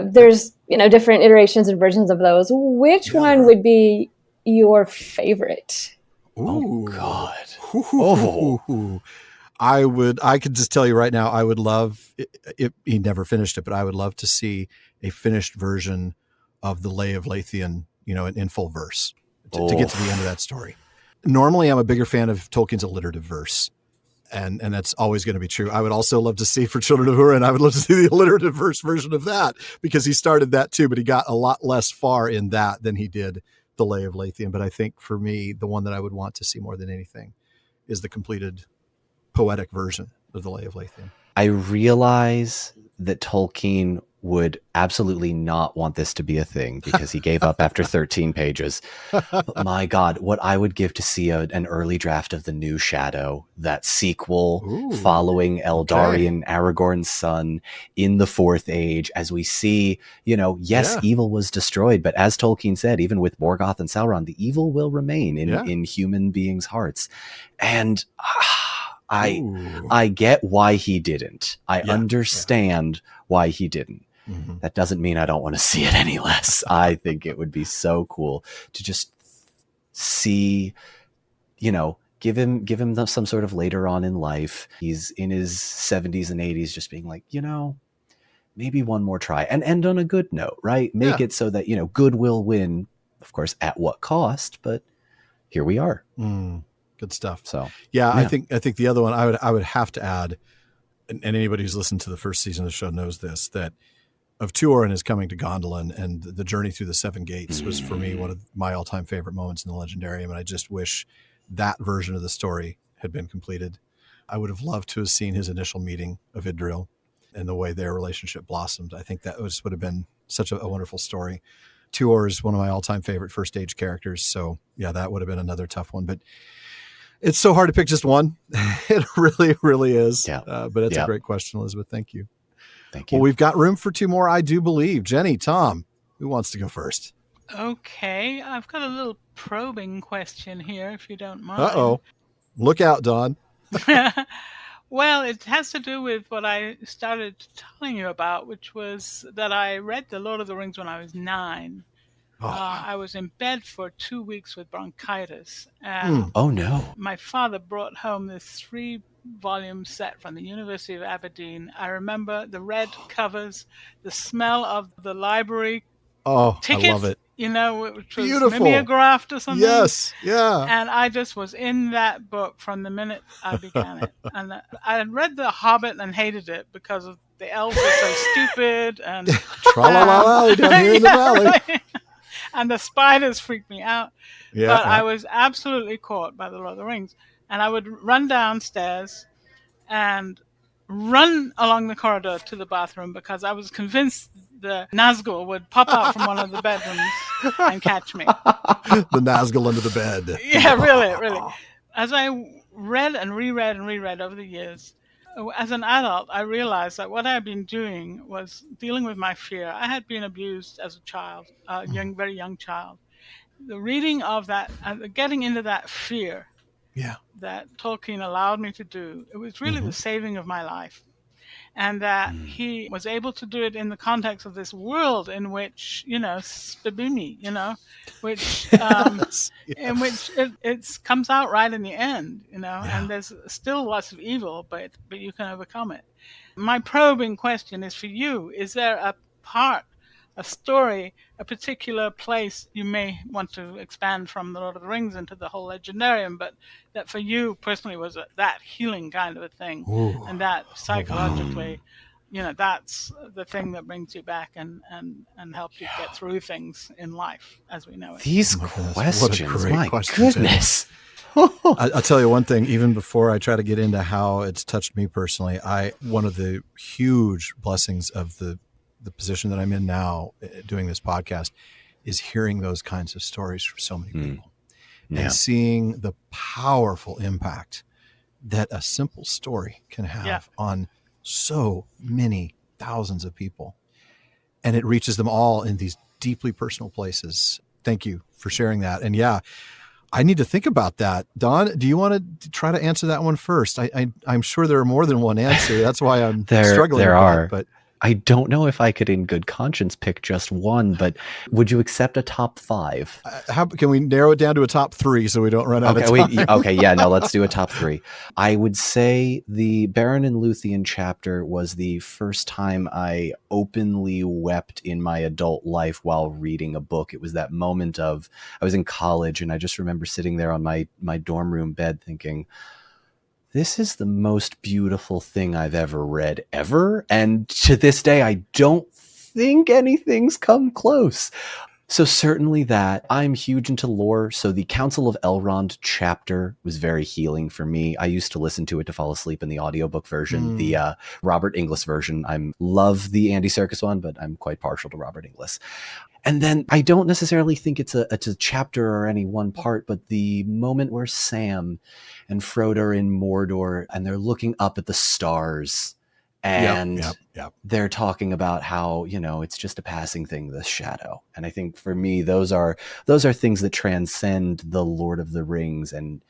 there's different iterations and versions of those. Which one would be your favorite? Ooh. Oh, God. Oh. I could just tell you right now, I would love, he never finished it, but I would love to see a finished version of the Lay of Lathian, in full verse to get to the end of that story. Normally, I'm a bigger fan of Tolkien's alliterative verse, and that's always going to be true. I would also love to see, for Children of Húrin, I would love to see the alliterative verse version of that, because he started that too, but he got a lot less far in that than he did the Lay of Lathian. But I think for me, the one that I would want to see more than anything is the completed poetic version of the Lay of Lathian. I realize that Tolkien would absolutely not want this to be a thing, because he gave up after 13 pages. But my God, what I would give to see an early draft of The New Shadow, that sequel following Eldarion, Aragorn's son, in the Fourth Age, as we see, evil was destroyed, but as Tolkien said, even with Morgoth and Sauron, the evil will remain in human beings' hearts. And I get why he didn't. I understand why he didn't. Mm-hmm. That doesn't mean I don't want to see it any less. I think it would be so cool to just see, give him some sort of later on in life. He's in his 70s and 80s, just being like, maybe one more try, and end on a good note, right? Make it so that, good will win, of course, at what cost, but here we are. Good stuff. So I think the other one I would have to add, and anybody who's listened to the first season of the show knows this, that of Tuorin is coming to Gondolin, and the journey through the 7 gates was for me one of my all-time favorite moments in the Legendarium, and I just wish that version of the story had been completed. I would have loved to have seen his initial meeting of Idril and the way their relationship blossomed. I think that would have been such a wonderful story. Tuor is one of my all-time favorite First Age characters, so that would have been another tough one, but it's so hard to pick just one. It really, really is. But it's a great question, Elizabeth. Thank you. Thank you. Well, we've got room for 2 more, I do believe. Jenny, Tom, who wants to go first? Okay, I've got a little probing question here, if you don't mind. Uh-oh. Look out, Don. Well, it has to do with what I started telling you about, which was that I read The Lord of the Rings when I was 9. I was in bed for 2 weeks with bronchitis. And Oh, no. my father brought home this 3-volume set from the University of Aberdeen. I remember the red covers, the smell of the library Oh, ticket. I love it. which was Beautiful. mimeographed or something. Yes, yeah. And I just was in that book from the minute I began it. And I had read The Hobbit and hated it because of the elves were so stupid and Tra-la-la-la down here in the valley. And the spiders freaked me out. Yeah, But I was absolutely caught by the Lord of the Rings. And I would run downstairs and run along the corridor to the bathroom because I was convinced the Nazgul would pop out from one of the bedrooms and catch me. The Nazgul under the bed. Yeah, really. As I read and reread over the years, as an adult, I realized that what I had been doing was dealing with my fear. I had been abused as a child, very young child. The reading of that, getting into that fear that Tolkien allowed me to do, it was really the saving of my life. And that he was able to do it in the context of this world in which, Spibuni, which in which it comes out right in the end, and there's still lots of evil, but you can overcome it. My probing question is for you: is there a part, a story, a particular place you may want to expand from The Lord of the Rings into the whole legendarium, but that for you personally was that healing kind of a thing? Ooh. And that psychologically, that's the thing that brings you back and helps you get through things in life as we know it. These questions, my goodness. I'll tell you one thing, even before I try to get into how it's touched me personally, one of the huge blessings of the position that I'm in now doing this podcast is hearing those kinds of stories from so many people and seeing the powerful impact that a simple story can have on so many thousands of people. And it reaches them all in these deeply personal places. Thank you for sharing that. And I need to think about that. Don, do you want to try to answer that one first? I'm sure there are more than one answer. That's why I'm struggling. There are. But I don't know if I could in good conscience pick just one, but would you accept a top 5? How can we narrow it down to a top 3 so we don't run out of time? Let's do a top 3. I would say the Beren and Luthien chapter was the first time I openly wept in my adult life while reading a book. It was that moment I was in college, and I just remember sitting there on my dorm room bed thinking, this is the most beautiful thing I've ever read ever. And to this day, I don't think anything's come close. So certainly that. I'm huge into lore. So the Council of Elrond chapter was very healing for me. I used to listen to it to fall asleep in the audiobook version, the Robert Inglis version. I love the Andy Serkis one, but I'm quite partial to Robert Inglis. And then I don't necessarily think it's a chapter or any one part, but the moment where Sam and Frodo are in Mordor and they're looking up at the stars and they're talking about how, it's just a passing thing, the shadow. And I think for me, those are things that transcend the Lord of the Rings and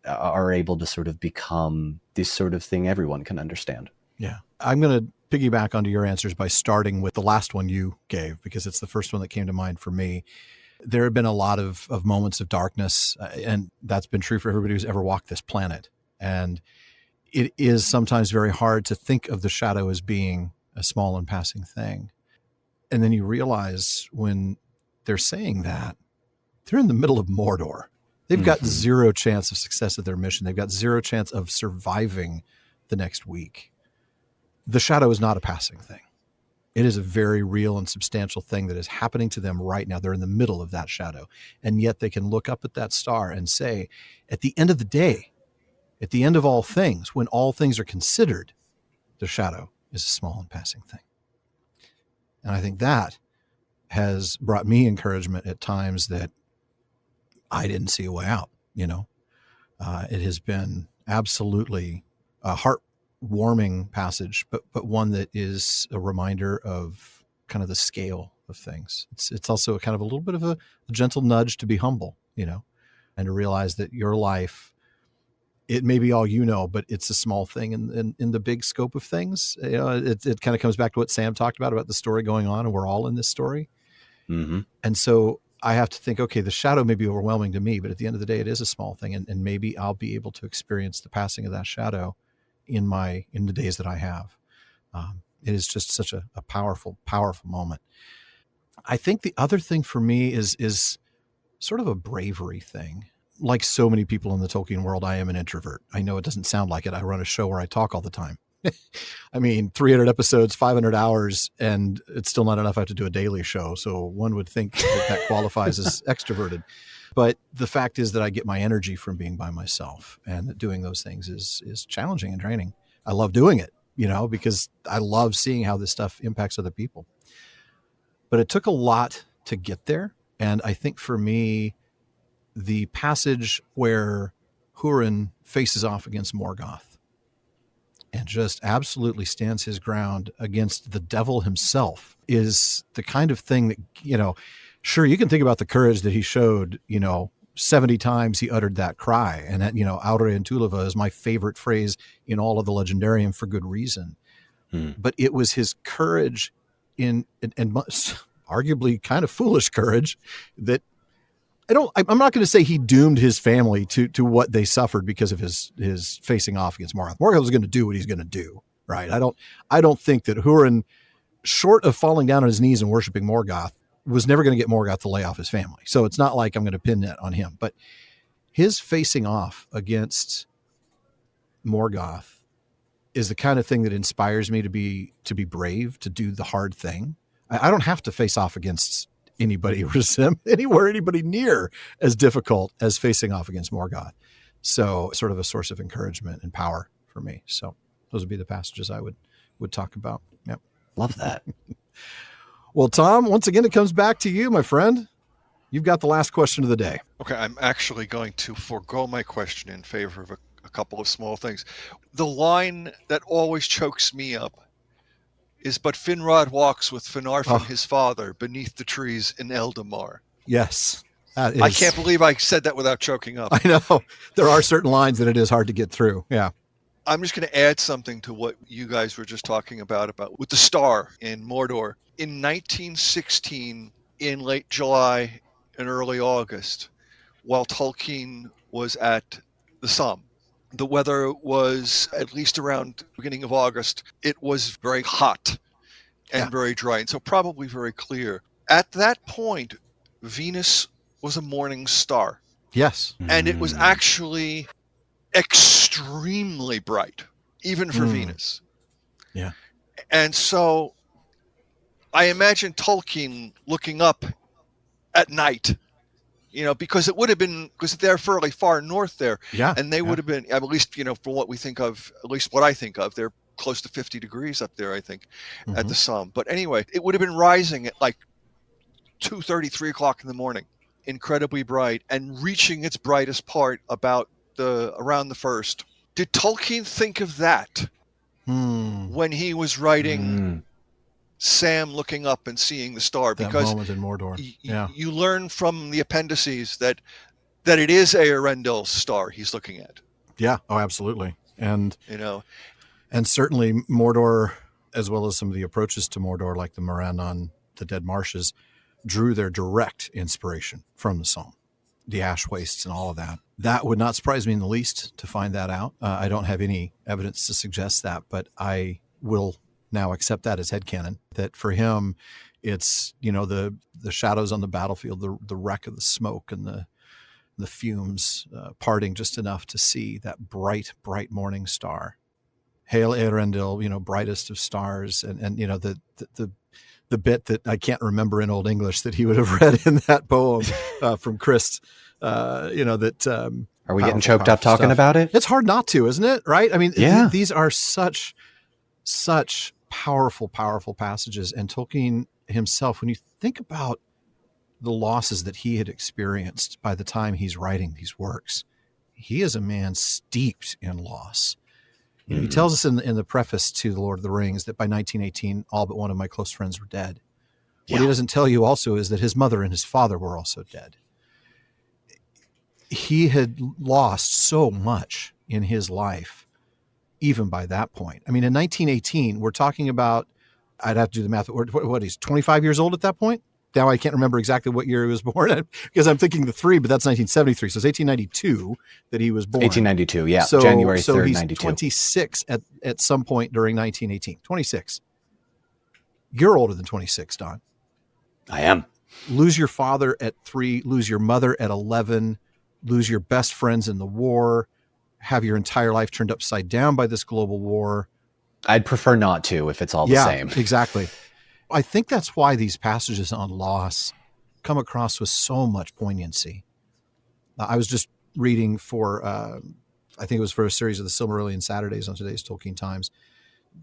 are able to sort of become this sort of thing everyone can understand. Yeah. I'm going to piggyback onto your answers by starting with the last one you gave, because it's the first one that came to mind for me. There have been a lot of moments of darkness, and that's been true for everybody who's ever walked this planet. And it is sometimes very hard to think of the shadow as being a small and passing thing. And then you realize when they're saying that, they're in the middle of Mordor. They've got zero chance of success at their mission. They've got zero chance of surviving the next week. The shadow is not a passing thing. It is a very real and substantial thing that is happening to them right now. They're in the middle of that shadow. And yet they can look up at that star and say, at the end of the day, at the end of all things, when all things are considered, the shadow is a small and passing thing. And I think that has brought me encouragement at times that I didn't see a way out. It has been absolutely a heartwarming passage, but one that is a reminder of kind of the scale of things. It's also kind of a little bit of a gentle nudge to be humble, and to realize that your life, it may be all but it's a small thing in the big scope of things. It kind of comes back to what Sam talked about the story going on, and we're all in this story. Mm-hmm. And so I have to think, okay, the shadow may be overwhelming to me, but at the end of the day, it is a small thing. And maybe I'll be able to experience the passing of that shadow in the days that I have. It is just such a powerful, powerful moment. I think the other thing for me is sort of a bravery thing. Like so many people in the Tolkien world, I am an introvert. I know it doesn't sound like it. I run a show where I talk all the time. I mean, 300 episodes, 500 hours, and it's still not enough. I have to do a daily show. So one would think that qualifies as extroverted. But the fact is that I get my energy from being by myself, and that doing those things is challenging and draining. I love doing it, because I love seeing how this stuff impacts other people. But it took a lot to get there. And I think for me, the passage where Húrin faces off against Morgoth and just absolutely stands his ground against the devil himself is the kind of thing that, sure, you can think about the courage that he showed, 70 times he uttered that cry. And that, Aure and Tulava is my favorite phrase in all of the Legendarium for good reason. But it was his courage and arguably kind of foolish courage that I'm not going to say he doomed his family to what they suffered because of his facing off against Morgoth. Morgoth was going to do what he's going to do, right? I don't think that Húrin, short of falling down on his knees and worshiping Morgoth, was never going to get Morgoth to lay off his family. So it's not like I'm going to pin that on him. But his facing off against Morgoth is the kind of thing that inspires me to be brave, to do the hard thing. I don't have to face off against anybody anybody near as difficult as facing off against Morgoth. So sort of a source of encouragement and power for me. So those would be the passages I would talk about. Yep. Love that. Well, Tom, once again, it comes back to you, my friend. You've got the last question of the day. Okay, I'm actually going to forego my question in favor of a couple of small things. The line that always chokes me up is, "But Finrod walks with Fëanor from his father beneath the trees in Eldamar." Yes. I can't believe I said that without choking up. I know. There are certain lines that it is hard to get through. Yeah. I'm just going to add something to what you guys were just talking about with the star in Mordor. In 1916, in late July and early August, while Tolkien was at the Somme, the weather was, at least around the beginning of August, it was very hot and very dry, and so probably very clear. At that point, Venus was a morning star. Yes. And it was actually extremely bright, even for Venus. Yeah. And so I imagine Tolkien looking up at night, because it would have been, because they're fairly far north there. Yeah. And they would have been, at least, from what we think of, at least what I think of, they're close to 50 degrees up there, I think, at the Somme. But anyway, it would have been rising at like 2:30, 3 o'clock in the morning, incredibly bright, and reaching its brightest part around the first. Did Tolkien think of that when he was writing Sam looking up and seeing the star? Because that moment in Mordor. You learn from the appendices that it is Earendil's star he's looking at. Yeah. Oh, absolutely. And and certainly Mordor, as well as some of the approaches to Mordor, like the Moran on the Dead Marshes, drew their direct inspiration from the Somme, the ash wastes and all of that. That would not surprise me in the least to find that out. I don't have any evidence to suggest that, but I will now accept that as headcanon, that for him, it's, the shadows on the battlefield, the wreck of the smoke and the fumes parting just enough to see that bright, bright morning star. Hail Eärendil, brightest of stars. And the bit that I can't remember in Old English that he would have read in that poem from Christ, Are we getting choked up talking about it? It's hard not to, isn't it? Right? I mean, these are such powerful, powerful passages. And Tolkien himself, when you think about the losses that he had experienced by the time he's writing these works, he is a man steeped in loss. He tells us in the preface to The Lord of the Rings that by 1918, all but one of my close friends were dead. What he doesn't tell you also is that his mother and his father were also dead. He had lost so much in his life, even by that point. I mean, in 1918, we're talking about, I'd have to do the math, what he's 25 years old at that point? Now I can't remember exactly what year he was born because I'm thinking the 3, but that's 1973. So it's 1892 that he was born. 1892, yeah. So, January 3rd, so he's 92. 26 at some point during 1918. 26. You're older than 26, Don. I am. Lose your father at 3, lose your mother at 11, lose your best friends in the war, have your entire life turned upside down by this global war. I'd prefer not to if it's all the same. Exactly. I think that's why these passages on loss come across with so much poignancy. I was just reading for, I think it was for a series of the Silmarillion Saturdays on today's Tolkien Times,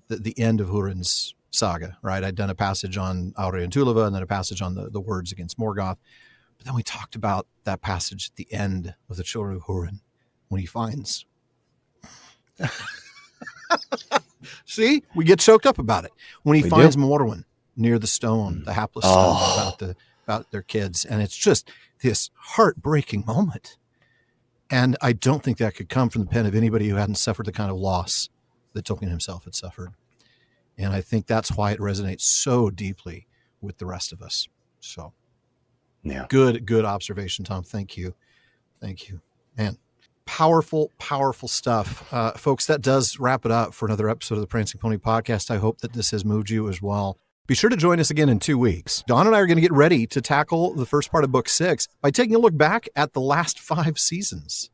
the end of Húrin's saga, right? I'd done a passage on Auri and Tulava and then a passage on the words against Morgoth. But then we talked about that passage at the end of the Children of Húrin when he finds. See, we get choked up about it. When he finds Morwen near the stone, the hapless stone about their kids. And it's just this heartbreaking moment. And I don't think that could come from the pen of anybody who hadn't suffered the kind of loss that Tolkien himself had suffered. And I think that's why it resonates so deeply with the rest of us. So good observation, Tom. Thank you. Man, powerful stuff. Folks, that does wrap it up for another episode of the Prancing Pony Podcast. I hope that this has moved you as well. Be sure to join us again in 2 weeks. Dawn and I are going to get ready to tackle the first part of Book 6 by taking a look back at the last 5 seasons.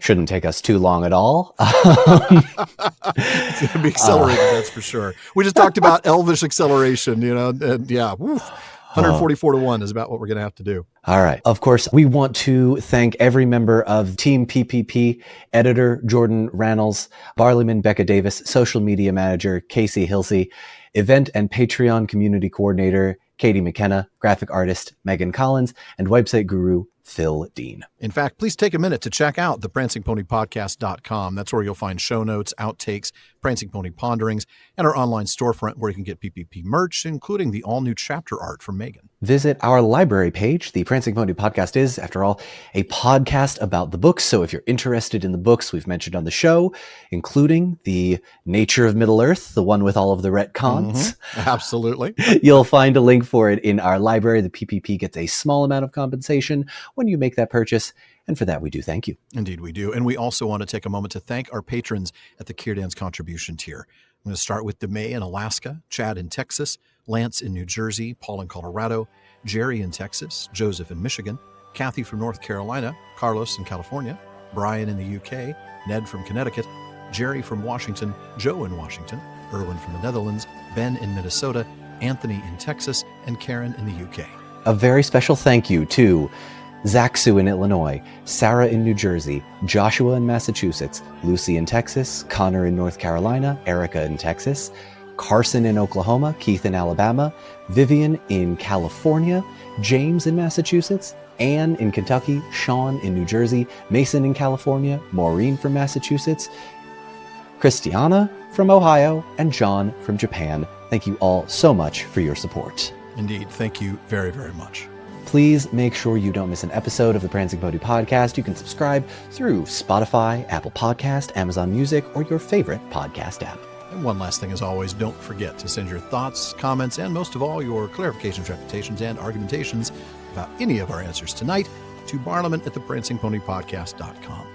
Shouldn't take us too long at all. It's going to be accelerated, that's for sure. We just talked about elvish acceleration, and 144 to 1 is about what we're going to have to do. All right. Of course, we want to thank every member of Team PPP, editor Jordan Rannells, Barleyman Becca Davis, social media manager Casey Hilsey, event and Patreon community coordinator Katie McKenna, graphic artist Megan Collins, and website guru Phil Dean. In fact, please take a minute to check out the prancingponypodcast.com. That's where you'll find show notes, outtakes, Prancing Pony Ponderings, and our online storefront where you can get PPP merch, including the all-new chapter art from Megan. Visit our library page. The Prancing Pony Podcast is, after all, a podcast about the books. So if you're interested in the books we've mentioned on the show, including the Nature of Middle-earth, the one with all of the retcons. Absolutely. You'll find a link for it in our library. The PPP gets a small amount of compensation when you make that purchase. And for that, we do thank you. Indeed, we do. And we also want to take a moment to thank our patrons at the Círdan's contribution tier. I'm going to start with DeMay in Alaska, Chad in Texas, Lance in New Jersey, Paul in Colorado, Jerry in Texas, Joseph in Michigan, Kathy from North Carolina, Carlos in California, Brian in the UK, Ned from Connecticut, Jerry from Washington, Joe in Washington, Erwin from the Netherlands, Ben in Minnesota, Anthony in Texas, and Karen in the UK. A very special thank you to Zaxu in Illinois, Sarah in New Jersey, Joshua in Massachusetts, Lucy in Texas, Connor in North Carolina, Erica in Texas, Carson in Oklahoma, Keith in Alabama, Vivian in California, James in Massachusetts, Anne in Kentucky, Sean in New Jersey, Mason in California, Maureen from Massachusetts, Christiana from Ohio, and John from Japan. Thank you all so much for your support. Indeed. Thank you very, very much. Please make sure you don't miss an episode of the Prancing Pony Podcast. You can subscribe through Spotify, Apple Podcast, Amazon Music, or your favorite podcast app. And one last thing, as always, don't forget to send your thoughts, comments, and most of all, your clarifications, reputations, and argumentations about any of our answers tonight to barliman@theprancingponypodcast.com.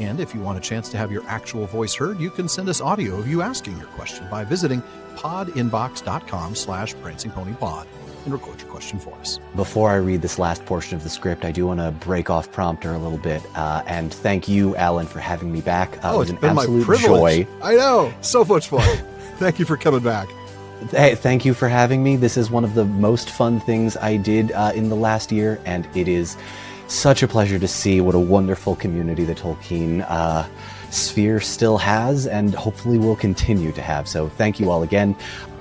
And if you want a chance to have your actual voice heard, you can send us audio of you asking your question by visiting podinbox.com/prancingponypod. And record your question for us. Before I read this last portion of the script, I do want to break off prompter a little bit and thank you, Alan, for having me back. It was it's been my privilege. Joy. I know. So much fun. Thank you for coming back. Hey, thank you for having me. This is one of the most fun things I did in the last year, and it is such a pleasure to see what a wonderful community the Tolkien sphere still has and hopefully will continue to have. So thank you all again.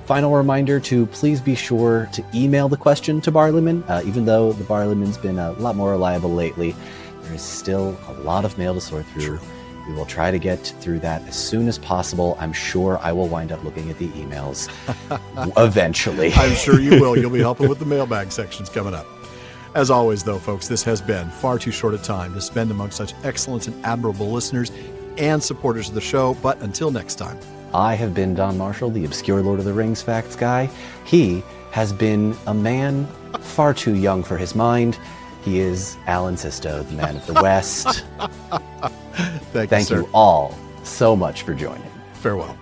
Final reminder to please be sure to email the question to Barleyman. Even though the Barleyman's been a lot more reliable lately, there is still a lot of mail to sort through. Sure. We will try to get through that as soon as possible. I'm sure I will wind up looking at the emails eventually. I'm sure you will. You'll be helping with the mailbag sections coming up. As always, though, folks, this has been far too short a time to spend among such excellent and admirable listeners and supporters of the show. But until next time, I have been Don Marshall, the obscure Lord of the Rings facts guy. He has been a man far too young for his mind. He is Alan Sisto, the man of the West. Thank you all so much for joining. Farewell.